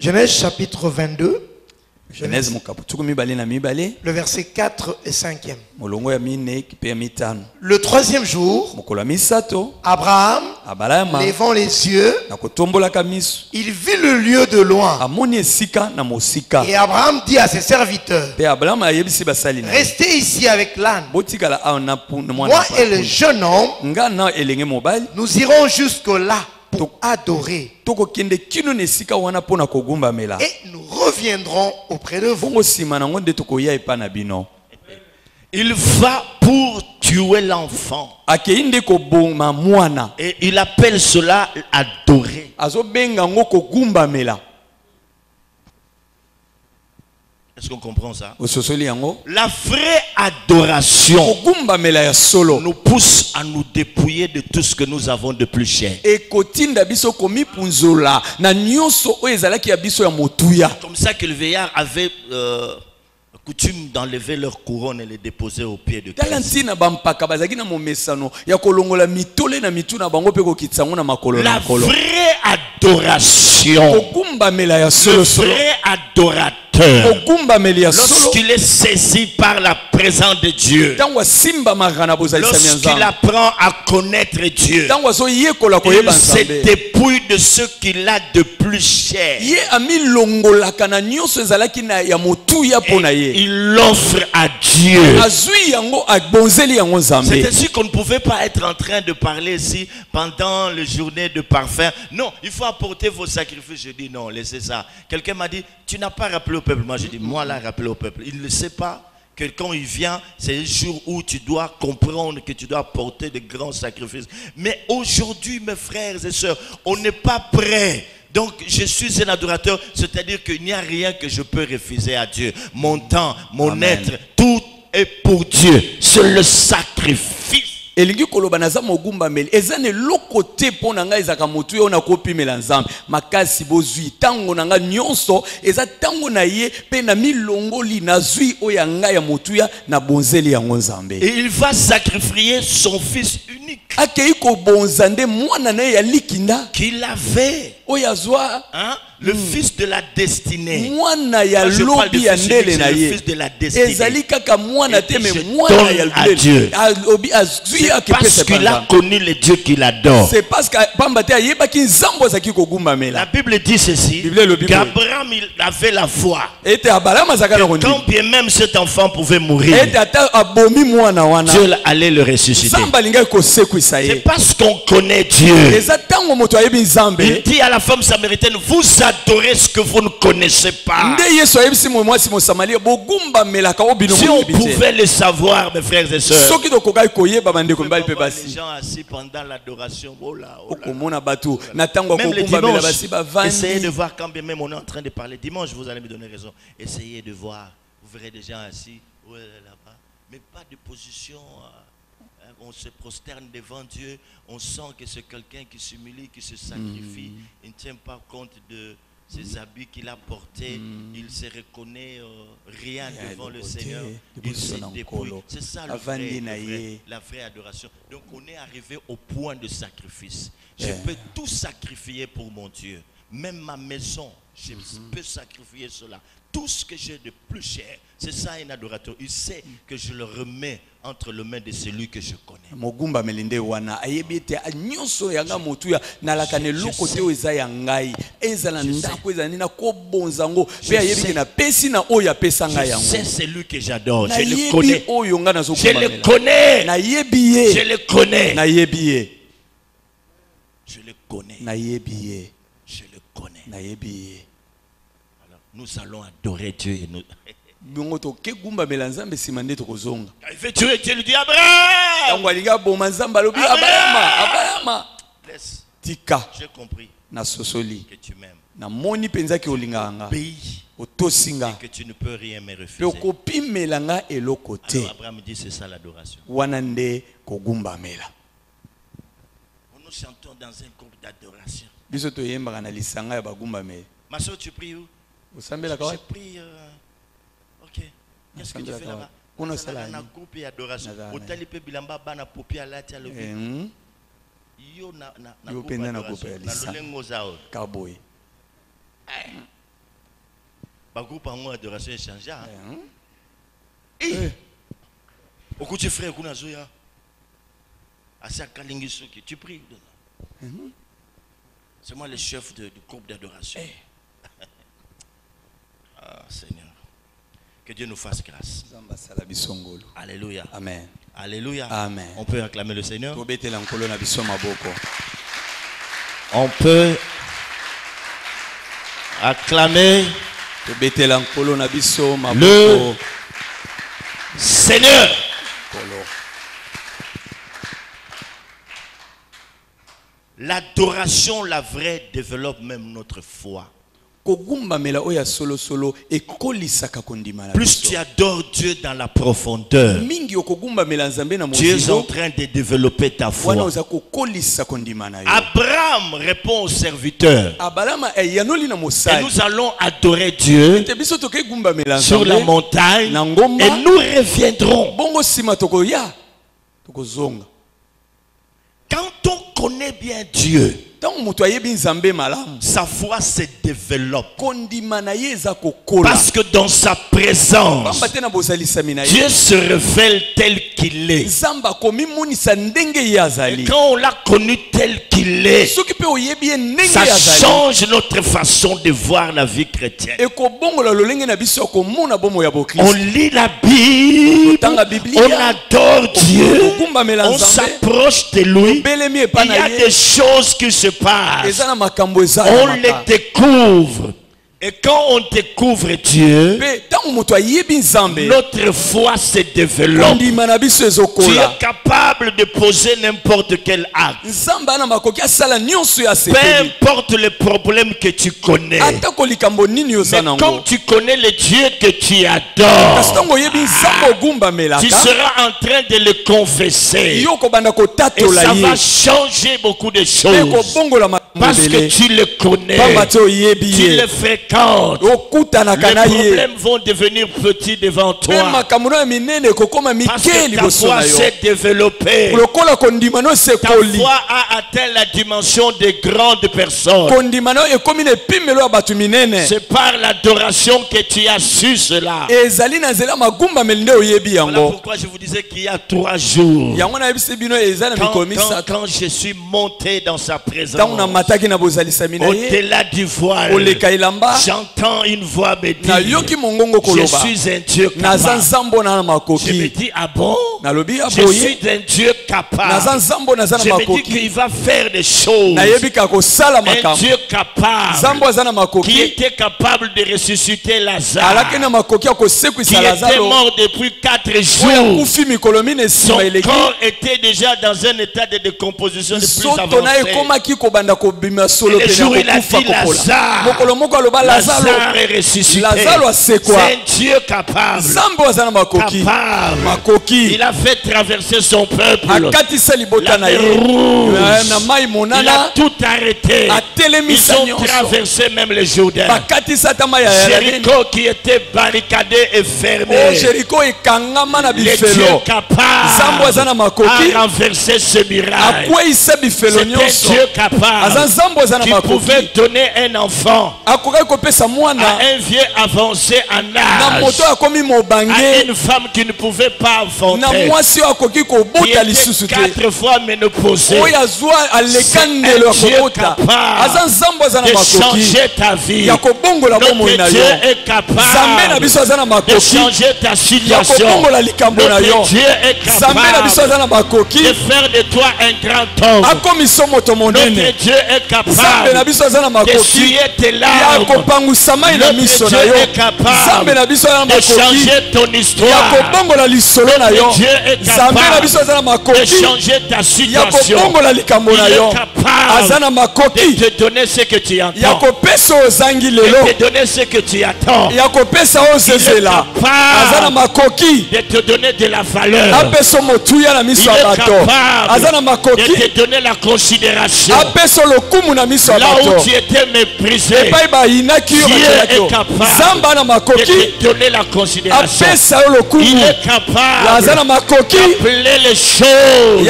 C: Genèse chapitre 22,
B: Genèse mokapu tuku mibale na mibale
C: le verset 4 et 5e.
B: molongo ya mine kipe ya mitano.
C: Le troisième jour,
B: Mokolo ya misato
C: Abraham,
B: abalayama
C: levant les yeux,
B: na kotombolaka miso
C: il vit le lieu de loin.
B: amoni esika na mosika.
C: Et Abraham dit à ses serviteurs,
B: Pe Abraham ayebisi basali na ye,
C: restez ici avec l'âne.
B: botikala awa na mwana
C: Moi et le jeune homme,
B: nga na elenge mobali
C: nous irons jusque-là pour adorer.
B: tokokende kino na esika wana mpona kogumbamela.
C: Et nous reviendrons auprès de vous.
B: bongo nsima nango nde tokoya epa na bino.
A: Il va pour tuer l'enfant.
B: Akei nde koboma mwana
A: Et il appelle cela adorer.
B: azobenga yango kogumbamela.
A: Est-ce qu'on comprend ça?
B: ososoli yango
A: La vraie adoration
B: kogumbamela ya solo
A: nous pousse à nous dépouiller de tout ce que nous avons de plus cher.
B: ekotinda biso komipunzola na nyonso oyo ezalaki ya biso ya motuya.
A: Comme ça que le veillard avait coutume d'enlever leur couronne et les déposer aux pieds de
B: tala
A: Christ.
B: ntina bampaka bazalaki na momesano ya kolongola mitole na mitu na bango mpe kokitisa yango na makolo na
A: La
B: makolo.
A: vraie adoration,
B: kogumbamela ya
A: le
B: solosolo
A: vrai adorateur,
B: kogumbamela ya solo
A: lorsqu'il est saisi par la présence de Dieu,
B: ntango asimbamaka na bozalisami ya
A: lorsqu'il
B: nzambe,
A: apprend à connaître Dieu,
B: ntango azoyekola koyeba
A: il se
B: nzambe,
A: dépouille de ce qu'il a de plus cher.
B: ye amilongolaka na nyonso ezalaki na ya motuya mpo na
A: Et
B: ye,
A: il l'offre à Dieu.
B: azwi yango abonzeli yango
A: C'est
B: nzambe.
A: ainsi qu'on ne pouvait pas être en train de parler ici pendant les journées de parfum. Non, il faut apporter vos sacrifices. Je dis non, laissez ça. Quelqu'un m'a dit, tu n'as pas rappelé au peuple. Moi, je dis, moi, là, rappelé au peuple. Il ne sait pas que quand il vient, c'est un jour où tu dois comprendre que tu dois apporter de grands sacrifices. Mais aujourd'hui, mes frères et sœurs, on n'est pas prêt. Donc, je suis un adorateur, c'est-à-dire qu'il n'y a rien que je peux refuser à Dieu. Mon temps, mon
B: Amen.
A: être, tout est pour Dieu. C'est le sacrifice.
B: elingi koloba naza mogumbameli eza ne lokote mpo na ngai ezaka motu oyo nakopimela nzambe makasi bozwi tango na ngai nyonso eza tango na ye mpe na milongoli nazwi oyo ya ngai ya motu ya na bonzeli yango nzambe.
A: Et il va sacrifier son fils unique
B: akei kobonza nde mwana na ye ya likinda
A: qu'il avait,
B: oyo azwa
A: hein, le fils de la destinée.
B: mwana ya
A: Quand je parle de
B: lobi ya
A: fils
B: ndele
A: unique,
B: na
A: c'est le
B: ye
A: fils de la destinée.
B: ezali kaka mwana te me
A: je
B: mwana ya
A: donne à Dieu.
B: lobi azwi
A: C'est parce
B: akepesa
A: qu'il a
B: banza.
A: connu le Dieu qu'il adore.
B: C'est parce que pamba te ayebaki nzambo azaki
A: La
B: kogumbamela
A: Bible dit ceci,
B: Bible elobi boye.
A: qu'Abraham il avait la foi.
B: ete abalama azaka na
A: Quand
B: kondima
A: bien même cet enfant pouvait mourir,
B: ete ata abomi mwana wana
A: Dieu allait le ressusciter.
B: nzambe alingaki kosekwisa
A: C'est
B: ye
A: parce qu'on connaît Dieu.
B: eza ntango moto ayebi
A: Il
B: nzambe
A: dit à la femme samaritaine, vous adorez ce que vous ne connaissez pas.
B: nde yesu ayebisi mwasi mosamalia bogumbamelaka o bino
A: Si on
B: moyebi te.
A: pouvait le savoir, mes frères et sœurs.
B: soki tokokaki koyeba bandeko mibali mpe
A: Les
B: basi
A: gens assis pendant l'adoration. Oh là, oh là.
B: okomona bato na ntango ya
A: Même le
B: kogumbamela basi
A: dimanche, essayez de
B: bavandi
A: voir quand bien même on est en train de parler. Dimanche, vous allez me donner raison. Essayez de voir. Vous verrez des gens assis là-bas. Mais pas de position. On se prosterne devant Dieu. On sent que c'est quelqu'un qui s'humilie, qui se sacrifie. Il ne tient pas compte de ses habits qu'il a portés. Il se reconnaît rien devant le Seigneur. Il se dépouille. C'est ça la vraie adoration. Donc on est arrivé au point de sacrifice. Je peux tout sacrifier pour mon Dieu. Même ma maison, je peux sacrifier cela. Tout ce que j'ai de plus cher, c'est ça un adorateur. Il sait que je le remets entre les mains de celui que je connais.
B: mogumbameli nde wana ayebi ete nyonso yanga motu ya nalaka ne loko te oyo eza ya ngai ezala ndako ezala nini nakobonza ngo mpe ayebi ke napesi na oyo apesa ngai yango.
A: C'est celui que j'adore. Je le
B: nayebi
A: connais.
B: oyo nga
A: Je le
B: nazogumbamela
A: connais.
B: nayebi ye
A: Je le connais.
B: nayebi ye
A: Je le connais.
B: nayebi ye
A: Je le connais.
B: nayebi ye.
A: Alors, nous allons adorer Dieu. Et nous...
B: bongo tokegumbamela nzambe nsima nde tokozonga
A: Il fait tuer, Dieu lui dit Abraham.
B: ntango alingi aboma nzambe alobi abayama
A: Laisse.
B: tika
A: J'ai compris
B: nasosoli
A: que tu m'aimes.
B: namoni mpenzaki olingaka nga
A: Pays
B: otosi nga
A: que tu ne peux rien me
B: mpe
A: refuser.
B: okopimela nga eloko te
A: Alors Abraham dit c'est ça l'adoration.
B: wana nde kogumbamela.
A: Nous chantons dans un groupe d'adoration.
B: biso toyembaka na lisanga ya bagumbamela.
A: Ma soeur, tu pries où?
B: osambelaka
A: Je
B: wapi
A: prie. Ok. Qu'est-ce que tu fais là-bas?
B: On a
A: On
B: ça
A: a un groupe d'adoration.
B: Nazala.
A: Au talipe bilamba bana popi alati à l'objet. Yo na
B: Yo
A: groupe
B: penda na
A: d'adoration.
B: groupe ya
A: Na
B: lisanga.
A: lolengo zao.
B: kaboye
A: Ba groupe en adoration échangé. Eh. Okuti frère kuna zoya. Asa kalingi soki. Tu pries. C'est moi le chef du groupe d'adoration. Ah, Seigneur. Que Dieu nous fasse grâce.
B: nzambe asala biso ngolu.
A: Alléluia.
B: Amen.
A: Alléluia.
B: Amen.
A: On peut acclamer le Seigneur.
B: tobetela nkolo na biso maboko.
A: On peut acclamer
B: tobetela nkolo na biso
A: le
B: maboko.
A: Seigneur.
B: Nkolo.
A: L'adoration, la vraie, développe même notre foi.
B: kogumbamela oyo ya solosolo ekolisaka kondima na
A: Plus
B: biso.
A: tu adores Dieu dans la profondeur,
B: mingi okogumbamela nzambe na
A: Dieu est en
B: mozindo
A: train de développer ta
B: wana
A: foi.
B: oza kokolisa kondima na yo.
A: Abraham répond au serviteur.
B: abalama eyanoli na
A: Et
B: mosali
A: nous allons adorer Dieu
B: te biso tokegumbamela
A: sur la
B: nzambe
A: montagne
B: na ngomba
A: et nous reviendrons.
B: bongo nsima tokoya tokozonga.
A: Quand on connaît bien Dieu,
B: ntango moto ayebi nzambe malamu
A: sa foi se développe.
B: kondima na ye eza kokola
A: Parce que dans sa présence,
B: pamba te na bozalisami na ye
A: Dieu se révèle tel qu'il est.
B: nzambe akomimonisa ndenge ye
A: Et
B: azali.
A: quand on l'a connu tel qu'il est,
B: soki mpe oyebi ye ndenge
A: ça
B: ye azali
A: change notre façon de voir la vie chrétienne.
B: ekobongola lolenge na biso ya komona bomo ya
A: On
B: bokristo.
A: lit la Bible,
B: Tanga Biblia.
A: on adore Dieu,
B: Ogumbamela
A: on
B: nzambe.
A: s'approche de lui.
B: belemi
A: Il
B: epa
A: y
B: na
A: a
B: ye
A: des choses qui se passent.
B: eza na makambo
A: On
B: ezala
A: les découvre. Et quand on découvre Dieu,
B: mpe ntango
A: notre foi se développe. Tu es capable de poser n'importe quel acte. Peu importe les problèmes que tu connais. Mais comme tu connais le Dieu que tu adores, tu seras en train de le confesser. Et ça va changer beaucoup de choses. Parce que tu le connais, tu le fréquentes. Les problèmes vont devenir petits devant toi. Parce que ta foi s'est développée. Ta foi a atteint la dimension des grandes personnes. C'est par l'adoration que tu as su cela. Voilà pourquoi je vous disais qu'il y a 3 jours. Quand je suis monté dans sa présence, au-delà du voile, j'entends une voix me dire, je suis un Dieu capable. Je me dis, ah bon? Je suis un Dieu capable. Je me dis qu'il va faire des choses. Un Dieu capable, qui était capable de ressusciter Lazare, qui était mort depuis 4 jours. Son corps était déjà dans un état de décomposition de plus avancé. Le jour où il a dit Lazare est ressuscité. C'est un Dieu capable. Il a fait traverser son peuple. La mer Rouge. Il a tout arrêté. Ils ont traversé même le Jourdain. Jéricho qui était barricadé et fermé. Le Dieu capable a renversé ce miracle. C'est un Dieu capable qui pouvait donner un enfant à un vieux avancé en âge, à une femme qui ne pouvait pas enfanter, qui était 4 fois ménopausée. C'est un Dieu capable de changer ta vie. Notre Dieu est capable de changer ta situation. Notre Dieu est capable de faire de toi un grand homme. Notre Dieu est capable d'essuyer tes larmes. Notre Dieu est capable de changer ton histoire. Notre Dieu est capable de changer ta situation. Il est capable de te donner ce que tu entends, de te donner ce que tu attends. Il est capable de te donner de la valeur. Il est capable de te donner la considération. Là où tu étais méprisé, Dieu est capable de te donner la considération. Il est capable d'appeler les choses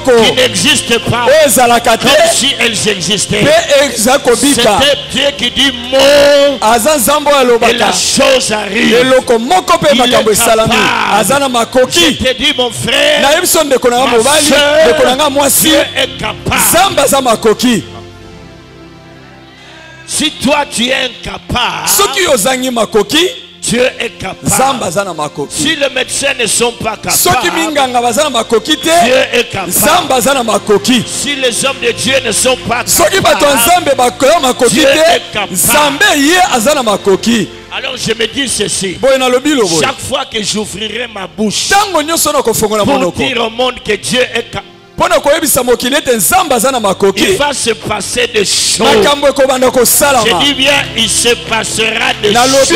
A: qui n'existent pas comme si elles existaient. C'était Dieu qui dit mot et la chose arrive. Il est capable. Je te dis mon frère, ma soeur, Dieu est capable. Si toi tu es incapable, Dieu est capable. Si les médecins ne sont pas capables, Dieu est capable. Si les hommes de Dieu ne sont pas capables, Dieu est capable. Alors je me dis ceci: chaque fois que j'ouvrirai ma bouche pour dire au monde que Dieu est capable, il va se passer des choses. Je dis bien, il se passera des choses.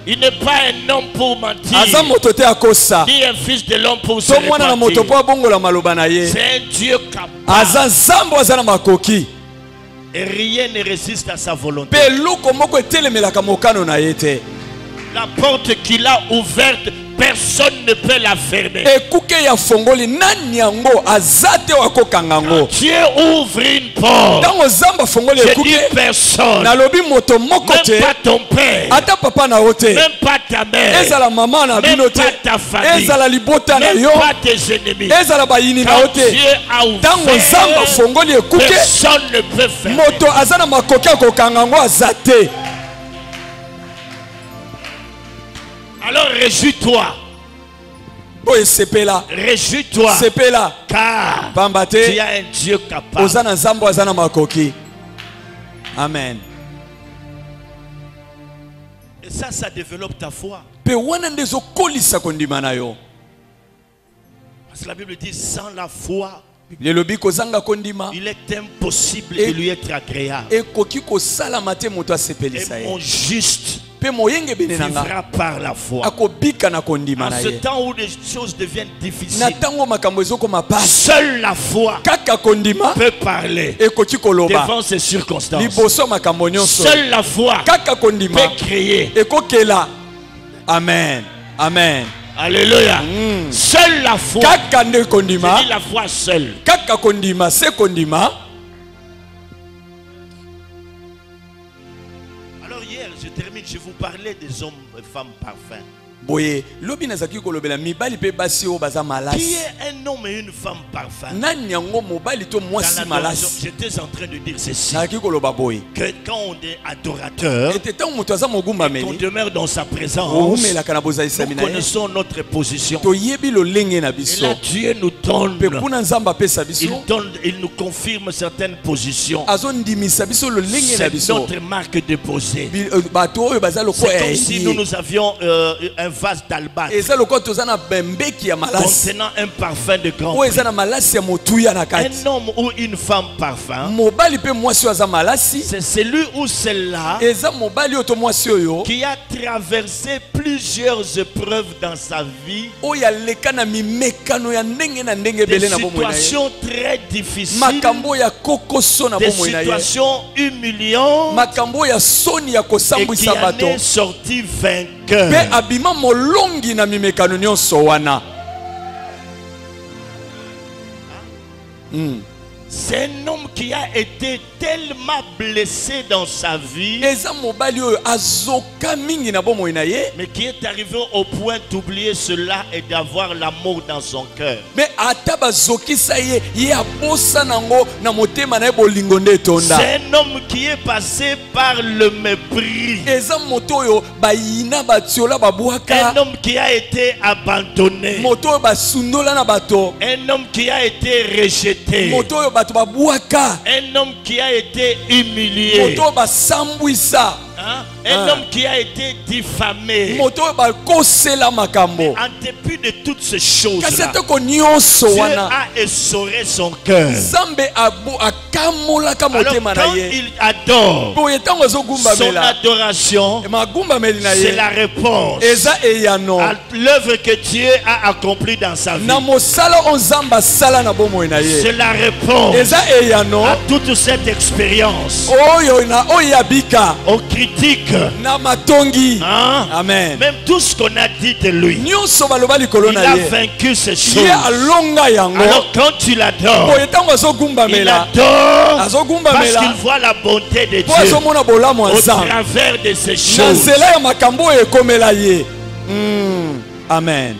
A: Il n'est pas un homme pour mentir, ni un fils de l'homme pour se repentir. C'est un Dieu capable. Et rien ne résiste à sa volonté. La porte qu'il a ouverte, personne ne peut la fermer. Quand Dieu ouvre une porte, je dis personne, même pas ton père, même pas ta mère, même pas ta famille, même pas tes ennemis. Quand Dieu a ouvert, personne ne peut fermer. Alors réjouis-toi.
B: boye sepela
A: Réjouis-toi,
B: sepela
A: car
B: pamba
A: tu
B: te
A: as un Dieu capable.
B: oza na nzambe aza na makoki. Amen.
A: Et ça développe ta foi.
B: Pe wana nde ezokolisa kondima na yo.
A: Parce que la Bible dit, sans la foi,
B: lelobi kozanga kondima
A: il est impossible de lui être agréable.
B: ekoki kosalama te moto asepelisa
A: Et mon
B: ye.
A: juste
B: Pe moyenge bene na nga
A: vivra par la foi.
B: akobika na kondima
A: En
B: na
A: ce
B: ye.
A: temps où les choses deviennent difficiles,
B: Na ntango makambo ezokoma pasi
A: seule la foi
B: kaka kondima
A: peut parler
B: ekoki koloba
A: devant ces circonstances.
B: liboso makambo nyonso.
A: Seule la foi
B: Kaka kondima
A: peut créer.
B: ekokela. Amen. Amen.
A: Alléluia. Seule la foi.
B: Kaka nde kondima.
A: Je dis la foi seule.
B: Kaka kondima se kondima.
A: Alors hier, je termine, je vous parlais des hommes et femmes parfaits.
B: Boye lobi nazaki kolobela mibali pe basi o baza
A: Qui
B: malasi.
A: est un homme et une femme parfaits?
B: Nani yango mobali to
A: Dans
B: mwasi
A: l'adoration,
B: malasi.
A: j'étais en train de dire ceci.
B: Nazaki koloba boye.
A: Que quand on est adorateur,
B: Ete tango moto aza mogumba
A: qu'on
B: meli.
A: demeure dans sa présence,
B: Oumelaka na bozalisa
A: nous
B: mina ye.
A: connaissons notre position.
B: Toyebi lolenge na
A: Et
B: biso.
A: là, Dieu nous donne,
B: Pe kuna nzamba pesa biso.
A: il nous confirme certaines positions.
B: Azondimisa biso lolenge na
A: C'est
B: biso.
A: notre marque déposée.
B: Bato oyo baza loko
A: C'est comme si nous avions un vase d'albâtre
B: eza loko toza na bembeki ya malasi.
A: contenant un parfum de grand
B: Oyo
A: prix.
B: eza na malasi ya motuya na kati.
A: Un homme ou une femme parfum,
B: Mobali pe mwasi oyo aza malasi.
A: c'est celui ou celle-là
B: Eza mobali oyo to mwasi oyo
A: qui a traversé plusieurs épreuves dans sa vie,
B: oyo aleka na mimekano ya ndenge na ndenge
A: des
B: ebele na bomoi na ye.
A: situations très difficiles,
B: Makambo ya kokoso na
A: des
B: bomoi na ye.
A: situations humiliantes,
B: Makambo ya soni ya
A: et qui
B: kosambwisa
A: en
B: bato.
A: est sorti vainqueur.
B: Pe abima molongi na mimekano nyonso wana.
A: C'est un homme qui a été tellement blessé dans sa vie,
B: Eza mobali oyo azoka mingi na bomoi na ye.
A: mais qui est arrivé au point d'oublier cela et d'avoir l'amour dans son cœur.
B: Me ata bazokisa ye ye abosa nango na motema na ye bolingo nde etonda.
A: C'est un homme qui est passé par le mépris.
B: Eza moto oyo bayina batiola babwaka.
A: Un homme qui a été abandonné.
B: Moto oyo basundola na bato.
A: Un homme qui a été rejeté.
B: Moto oyo bato babwaka.
A: Un homme qui a été humilié.
B: Moto oyo basambwisa.
A: Hein? Un homme qui a été diffamé.
B: Moto oyo bakosela makambo.
A: En dépit de toutes ces
B: Kasi
A: choses-là,
B: atako nyonso
A: Dieu
B: wana.
A: a essoré son cœur.
B: Zambe akamolaka
A: Alors
B: motema na
A: quand
B: ye.
A: il adore,
B: Boye tango
A: son
B: azogumbamela.
A: adoration,
B: Magumbameli na
A: c'est
B: ye.
A: la réponse
B: Eza eyano.
A: à l'œuvre que Dieu a accomplie dans sa vie.
B: Na mosala o nzamba sala na bomoi na ye.
A: C'est la réponse
B: Eza eyano.
A: à toute cette expérience.
B: Oyo na oyo abika.
A: Aux critiques,
B: Na matongi.
A: hein?
B: Amen.
A: Même tout ce qu'on a dit de lui,
B: Nyonso baloba likolo
A: il
B: na
A: a
B: ye.
A: vaincu ces choses.
B: Ye alonga yango.
A: Alors quand tu l'adores,
B: Boye tango
A: il
B: azogumbamela.
A: adore parce
B: Azogumbamela.
A: qu'il voit la bonté de
B: Po
A: Dieu
B: azomona bolamu
A: au
B: nzambe.
A: travers de ces
B: Na
A: choses.
B: nzela ya makambo oyo ekomela ye. Amen.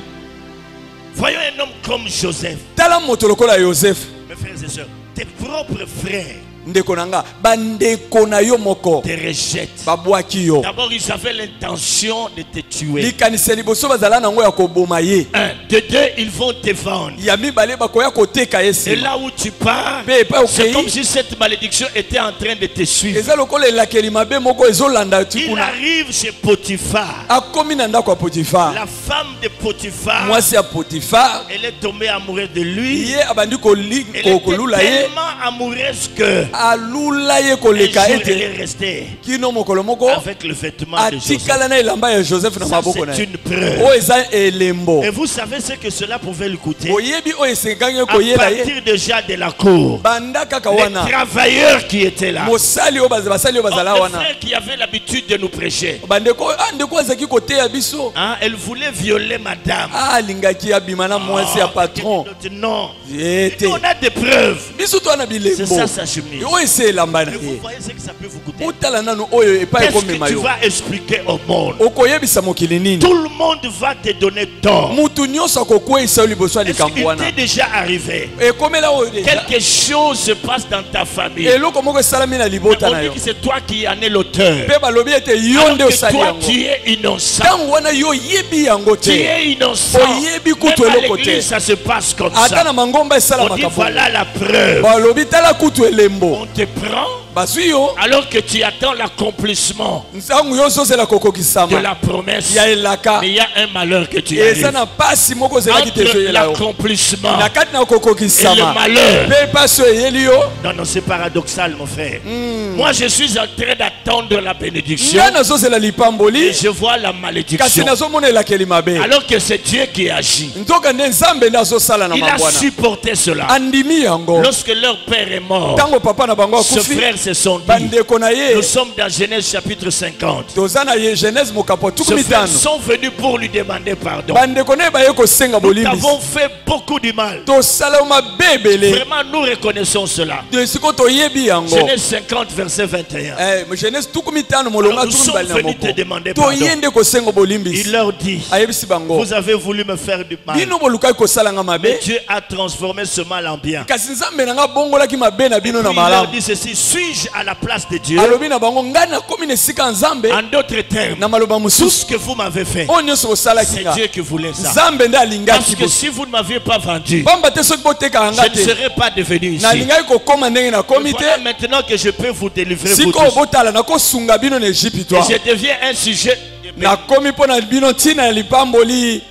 A: Voyons un homme comme Joseph,
B: Tala moto lokola Joseph.
A: mes frères et sœurs, tes propres frères
B: Ndeko nanga bandeko na yo moko
A: te rejettent.
B: babwaki yo.
A: D'abord, ils avaient l'intention de te tuer.
B: Likanisa liboso bazala nango ya koboma ye.
A: Un. De deux, ils vont te vendre.
B: Ya mibale bakoya koteka ye
A: Et
B: sima.
A: là où tu pars,
B: Pe pa
A: c'est comme
B: okei.
A: si cette malédiction était en train de te suivre.
B: Eza lokola elakeli mabe moko ezolanda
A: Il
B: tikuna.
A: arrive chez Potiphar.
B: Akomi na ndako ya Potifar.
A: La femme de Potiphar,
B: Mwasi ya Potifar.
A: elle est tombée amoureuse de lui.
B: Ye abandi
A: Elle était
B: kolula ye.
A: tellement amoureuse que
B: Alula ye
A: un
B: koleka
A: jour, elle
B: ete.
A: est restée
B: Kino mokolo moko.
A: avec le vêtement de Joseph.
B: Atikala na elamba ya Joseph na
A: Ça,
B: maboko na
A: c'est
B: ye.
A: une preuve.
B: O eza elembo.
A: Et vous savez ce que cela pouvait lui coûter?
B: Oyebi o esengangi
A: À
B: koyela ye.
A: partir déjà de la cour,
B: Banda kaka
A: les
B: wana.
A: travailleurs qui étaient là,
B: Mosali o basali o bazala
A: les
B: wana.
A: frères qui avaient l'habitude de nous prêcher,
B: Bandeko ndeko azaki koteya biso.
A: hein, elle voulait violer madame.
B: Alingaki abima na mwasi ya patron.
A: Non,
B: Ete.
A: on a des preuves.
B: Biso to na
A: C'est
B: bilembo.
A: ça sa chemise.
B: Yo essaye lambana.
A: Et vous voyez ce que ça peut vous coûter.
B: Utala nanu oyo epa
A: Qu'est-ce
B: ekome
A: que tu
B: mayo.
A: vas expliquer au monde?
B: Okoyebisa mokili nini?
A: Tout le monde va te donner tort.
B: Mutu nyonso akokweyisa liboso ya
A: Est-ce
B: likambo
A: qu'il
B: wana.
A: t'est déjà arrivé?
B: Ekomela oyo deja.
A: Quelque chose se passe dans ta famille.
B: Eloko moko esalami na libota
A: On
B: na
A: dit
B: yo.
A: que c'est toi qui en es l'auteur.
B: Pe balobi ete yo
A: Alors
B: nde
A: que
B: osali
A: toi
B: yango.
A: tu es innocent.
B: Tango wana yo yebi yango
A: Tu
B: te.
A: es innocent.
B: Oyebi kutu
A: Même à
B: eloko te.
A: l'église ça se passe comme
B: Ata
A: ça.
B: na mangomba esala
A: On dit
B: makapo.
A: voilà la preuve.
B: Balobi tala kutu elembo.
A: On te prend
B: Bazwi yo.
A: alors que tu attends l'accomplissement
B: Ntango yo ozozela
A: de
B: kokokisama.
A: la promesse.
B: Ya elaka.
A: Mais il y a un malheur que tu
B: Eza
A: arrives.
B: na pasi moko zelaki te
A: Entre
B: zoyela yo.
A: l'accomplissement
B: Na kati na
A: et le
B: kokokisama.
A: malheur.
B: Pe pasi eyeli yo.
A: Non, non, c'est paradoxal, mon frère. Moi, je suis en train d'attendre la bénédiction
B: Nga nazozela
A: et
B: lipamboli.
A: je vois la
B: Kasi
A: malédiction.
B: nazomona elakeli mabe.
A: Alors que c'est Dieu qui agit.
B: Nzoka nde nzambe nde azosala na
A: Il a
B: mambo wana.
A: supporté cela.
B: Andimi yango.
A: Lorsque leur père est mort,
B: Tango papa na bango
A: ce
B: akufi.
A: frère se sont dit.
B: Bandeko na ye.
A: Nous sommes dans Genèse chapitre 50.
B: Toza na ye Genèse mokapo
A: Ces frères
B: 15.
A: sont venus pour lui demander pardon.
B: Bandeko na ye baye kosenga
A: Nous
B: bolimbisi.
A: avons fait beaucoup de mal.
B: Tosala mabe ebele.
A: Vraiment, nous reconnaissons cela.
B: De siko toyebi yango.
A: Genèse 50, verset 21.
B: Genèse 15 molonga
A: Alors, nous sommes
B: tukumi bali na
A: venus te
B: moko.
A: demander pardon.
B: Toyende kosenga
A: Il
B: bolimbisi.
A: leur dit,
B: Ayebisi bango.
A: vous avez voulu me faire du mal.
B: Bino bolukai kosala nga mabe.
A: Mais Dieu a transformé ce mal en bien.
B: Kasi nzambe na nga bongolaki mabe na bino
A: Puis
B: na
A: il leur
B: malamu.
A: dit ceci, suis-je à la place de Dieu?
B: Alobi na bango ngai nakomi na esika nzambe
A: En d'autres termes,
B: na maloba
A: tout
B: mosusu.
A: ce que vous m'avez fait,
B: Oyo nyonso osalaki
A: c'est
B: nga.
A: Dieu qui voulait ça.
B: Nzambe nde
A: Parce
B: alingaki
A: que
B: boso.
A: si vous ne m'aviez pas vendu,
B: Pamba te soki botekaka
A: je
B: nga
A: ne
B: te.
A: serais pas devenu ici.
B: Nalingaki kokoma ndenge nakomi
A: Voilà
B: te.
A: maintenant que je peux vous délivrer vous
B: Siko
A: tous.
B: botala nakosunga bino na Egypte
A: Et
B: toi.
A: je deviens un sujet.
B: Nakomi mpo na bino ntina ya lipamboli.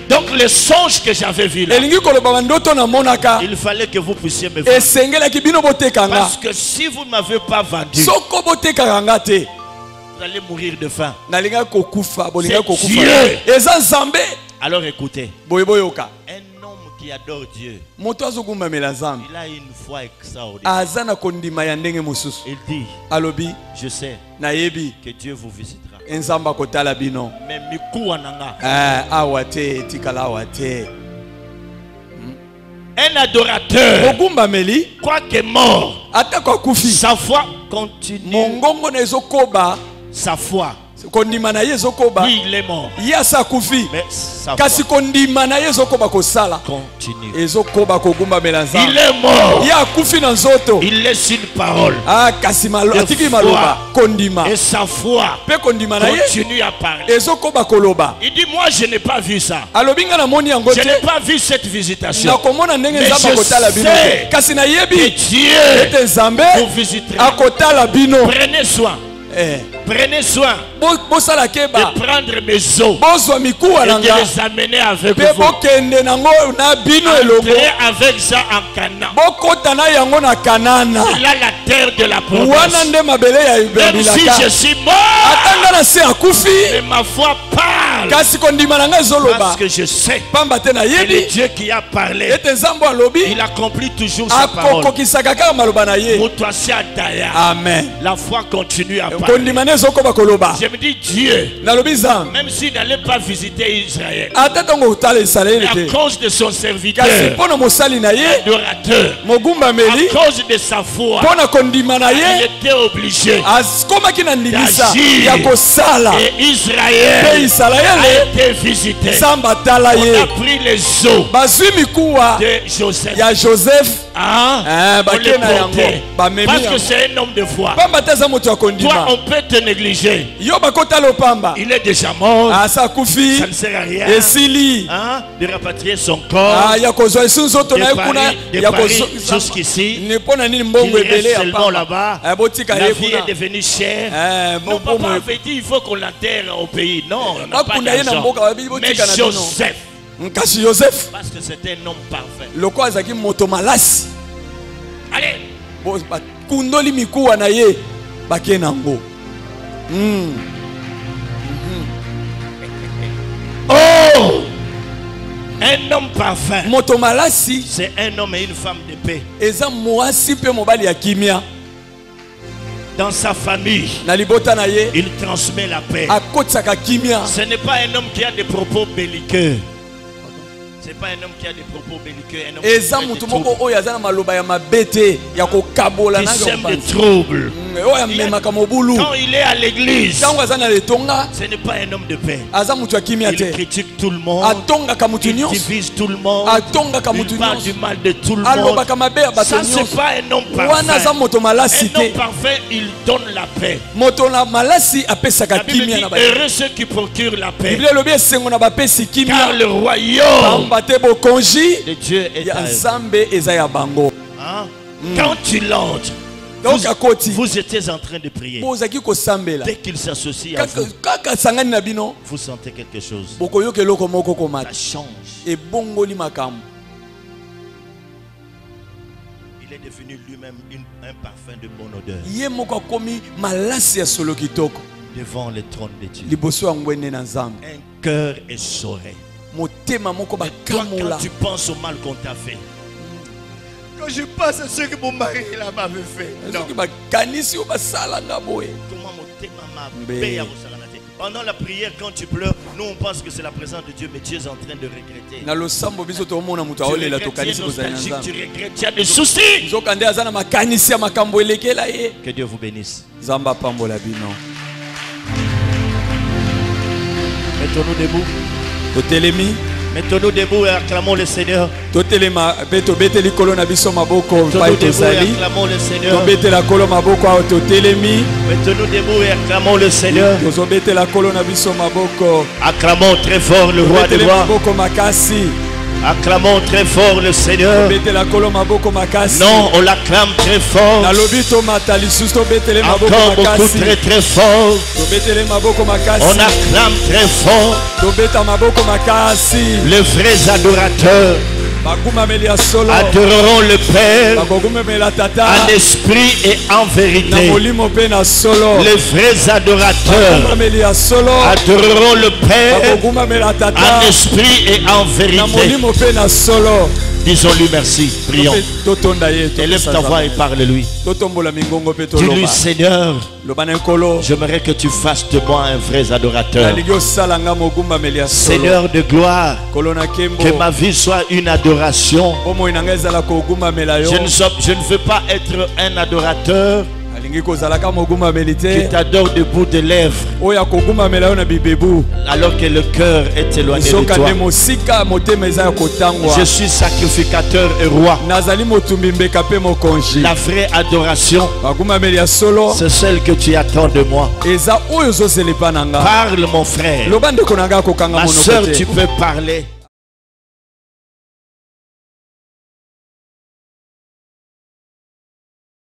A: Donc le songe que j'avais vu là,
B: Elingi koloba bandoto na monaka.
A: il fallait que vous puissiez me vendre.
B: Esengelaki bino botekaka nga.
A: Parce que si vous ne m'avez pas vendu,
B: Soko botekaka nga te.
A: vous allez mourir de faim.
B: Nalingaki kokufa, bolingaki
A: C'est
B: kokufa.
A: Dieu.
B: Eza nzambe.
A: Alors écoutez,
B: Boyeboyoka.
A: un homme qui adore Dieu,
B: Moto azogumbamela nzambe.
A: il a une foi extraordinaire.
B: Aza na kondima ya ndenge mosusu.
A: Il dit,
B: Alobi
A: je sais
B: nayebi
A: que Dieu vous visitera.
B: nzambe akotala bino.
A: Mais Mikou Ananga,
B: Awa te tikala awa te.
A: un adorateur,
B: Ogumbameli
A: quoique mort,
B: atako akufi.
A: sa foi continue.
B: Mongongo na ezokoba.
A: Sa foi,
B: Kondima na ye ezokoba.
A: oui, il est mort.
B: Ye asa akufi.
A: Mais sa
B: Kasi
A: foi
B: kondima na ye ezokoba kosala.
A: continue.
B: Ezokoba kogumbamela
A: Il
B: nzambe.
A: est mort.
B: Ye akufi na nzoto.
A: Il laisse une parole.
B: Kasi
A: De
B: atiki
A: foi.
B: maloba kondima.
A: Et sa foi
B: Pe kondima na ye
A: continue à parler.
B: ezokoba koloba.
A: Il dit, moi je n'ai pas vu ça.
B: Alobi nga namoni yango
A: Je
B: te.
A: n'ai pas vu cette visitation.
B: Nakomona ndenge
A: Mais
B: nzambe
A: je
B: akotala bino
A: sais
B: te. Kasi
A: que
B: nayebi
A: Dieu
B: ete nzambe
A: vous visitera.
B: akotala bino.
A: Prenez soin. Prenez soin
B: Bosala keba.
A: de prendre mes os
B: Bozwa mikuwa
A: et
B: na
A: de
B: nga.
A: les amener avec
B: Pe
A: vous.
B: bokende nango na bino elongo.
A: Entrez avec ça en Canaan.
B: Bokota na yango na Kanana.
A: Il a la terre de la
B: Wana
A: promesse.
B: nde mabele ya
A: Même si
B: bilaka.
A: je suis mort,
B: Atanga na se akufi.
A: mais ma foi parle.
B: Kasi kondima na nga ezoloba.
A: Parce que je sais
B: Pamba te na
A: que le
B: yebi.
A: Dieu qui a parlé,
B: Ete nzambo alobi.
A: il accomplit toujours sa parole.
B: Akokokisaka kaka maloba na ye.
A: Moutouassi Adaya.
B: Amen.
A: La foi continue à parler.
B: Kondima na ezokoba koloba.
A: Je me dis Dieu,
B: Nalobi nzambe.
A: même s'il n'allait pas visiter Israël,
B: Ata ntango otala Israele
A: à
B: te.
A: cause de son
B: Kasi
A: serviteur,
B: mpo na mosali na ye.
A: adorateur,
B: Mogumbameli.
A: à cause de sa foi,
B: Mpo na kondima na
A: il
B: ye.
A: était obligé.
B: Akomaki na ndingisa
A: D'agir.
B: ya kosala.
A: Et
B: Pe
A: Israël a
B: Israele.
A: été visité.
B: Nzambe atala
A: On
B: ye.
A: a pris les os
B: Bazwi mikuwa
A: de Joseph.
B: ya Joseph.
A: Hein? On
B: Bake
A: les
B: na
A: portait.
B: yango. Bamemi
A: Parce que
B: yango.
A: c'est un homme de foi.
B: Pamba te aza moto ya
A: Toi,
B: kondima.
A: on peut te négliger.
B: Yo bakotala opamba.
A: Il est déjà mort.
B: Asa kufi.
A: Ça ne sert à rien.
B: Esili.
A: Hein? De rapatrier son corps.
B: Ya kozwa esu nzoto na ye kuna.
A: de
B: Ya
A: Paris
B: kozwa
A: jusqu'ici.
B: ne mpo na nini
A: Il
B: mbongo ebele
A: reste
B: ya
A: seulement
B: pamba.
A: là-bas.
B: Botika
A: La
B: ye
A: vie
B: kuna.
A: est devenue chère.
B: Bon,
A: Mon
B: bon,
A: papa
B: bon.
A: avait dit il faut qu'on l'enterre au pays. Non, on n'a pas
B: Bakunda ye na
A: d'argent.
B: mboka babi
A: Mais
B: botika na bino.
A: Joseph,
B: Kasi Joseph.
A: parce que c'était un homme parfait.
B: Loko azaki moto malasi.
A: Allez,
B: Kundoli mikuwa na ye. Bake nango.
A: oh, un homme parfait.
B: Moto malasi.
A: C'est un homme et une femme de paix.
B: Eza mwasi pe mobali ya kimia.
A: Dans sa famille,
B: Na libota na ye.
A: il transmet la paix.
B: Akotisaka kimia.
A: Ce n'est pas un homme qui a des propos belliqueux. C'est pas un homme qui a des propos belliqueux, un homme
B: eza
A: qui
B: mutu moko oyo aza na maloba ya mabete ya kokabola na
A: sème des troubles.
B: oyo amemaka mobulu
A: Quand il est à l'église,
B: ntango aza na letonga
A: ce n'est pas un homme de paix.
B: aza mutu ya kimia
A: Il
B: te
A: critique tout le monde,
B: atongaka mutu
A: il
B: nyonso
A: divise tout le monde,
B: atongaka mutu
A: il parle
B: nyonso
A: du mal de tout le monde.
B: alobaka mabe ya bato
A: Ça, c'est
B: nyonso
A: pas un homme
B: wana aza
A: parfait.
B: moto malasi
A: Un homme
B: te
A: parfait, il donne la paix.
B: moto na malasi apesaka
A: La Bible
B: kimia
A: dit,
B: na bato
A: heureux ceux qui procurent la paix,
B: biblia elobi esengo na bapesi
A: car
B: kimia
A: le royaume
B: pamba te bokonzi
A: de Dieu est
B: ya
A: à eux.
B: nzambe eza ya bango
A: Hein? Quand tu l'entres,
B: donc akoti
A: vous étiez en train de prier.
B: bozalaki kosambela
A: Dès qu'il s'associe à vous,
B: kaka sangani na bino
A: vous sentez quelque chose.
B: bokoyoka eloko moko
A: Ça
B: komata
A: change.
B: ebongoli makambo
A: Il est devenu lui-même un parfum de bonne odeur
B: ye moko akomi malasi ya solo kitoko
A: devant le trône de Dieu.
B: liboso ya ngwende na nzambe
A: Un cœur essoré.
B: motema moko
A: Mais toi,
B: bakamola
A: quand tu penses au mal qu'on t'a fait, quand je pense à ce que mon mari m'avait fait, non.
B: soki bakanisi oyo basalanga boye
A: Comment mon thème m'a
B: Mais-
A: payé à Rosalanate. Pendant la prière, quand tu pleures, nous on pense que c'est la présence de Dieu, mais Dieu est en train de regretter.
B: na losambo biso tomona moto
A: Tu
B: aolela
A: regrettes, tu es
B: tokanisi kozala na
A: nostalgique, tu
B: nzambe
A: regrettes, tu as des soucis.
B: nzoka nde aza na makanisi ya makambo elekela ye
A: Que Dieu vous bénisse.
B: nzambe apambola bino
A: Mettons-nous debout.
B: totelemi
A: Mettons-nous debout et acclamons le Seigneur.
B: totelema mpe tobeteli kolo na biso maboko
A: Mettons-nous
B: mpai
A: debout et
B: tozali
A: acclamons le Seigneur.
B: tobetela kolo maboko awa totelemi
A: Mettons-nous debout et acclamons le Seigneur.
B: tozobetela kolo na biso maboko
A: Acclamons très fort le roi des
B: tobeteli
A: rois.
B: maboko makasi
A: Acclamons très fort le Seigneur.
B: tobetela kolo maboko makasi
A: Non, on l'acclame très fort.
B: nalobi tomata lisusu tobetele maboko
A: Encore beaucoup
B: makasi
A: très très fort.
B: tobetele maboko makasi
A: On acclame très fort
B: tobeta maboko makasi
A: les vrais adorateurs.
B: bakumameli ya solo
A: Adoreront le Père
B: bakokumamela tata
A: en esprit et en
B: na
A: vérité.
B: molimo mpe na solo
A: Les vrais adorateurs
B: bakumameli ya solo
A: adoreront le Père
B: bakokumamela tata
A: en esprit et en
B: na
A: vérité.
B: molimo mpe na solo
A: Disons-lui merci. Prions.
B: totonda ye
A: Élève ta voix et parle-lui.
B: totombola mingongo mpe
A: Dis-lui,
B: toloba
A: Seigneur,
B: loba na nkolo
A: j'aimerais que tu fasses de moi un vrai adorateur.
B: nalingi osala nga mogumbameli ya solo
A: Seigneur de gloire,
B: kolo na nkembo
A: que ma vie soit une adoration.
B: bomoi na ngai ezala kogumbamela yo
A: Je ne veux pas être un adorateur
B: nalingi kozalaka mogumbameli
A: qui
B: te
A: t'adore de bout de lèvres
B: oyo akogumbamela yo na bibebu
A: alors que le cœur est éloigné de
B: soka
A: toi.
B: nde mosika motema eza ya kotangwa
A: Je suis sacrificateur et roi.
B: nazali motumbi mbeka mpe mokonzi
A: La vraie adoration,
B: bagumbameli ya solo
A: c'est celle que tu attends de moi.
B: eza oyo ozozela epa na nga
A: Parle mon frère.
B: loba ndeko na nga akokanga
A: Ma
B: monoko
A: soeur,
B: te
A: tu peux parler.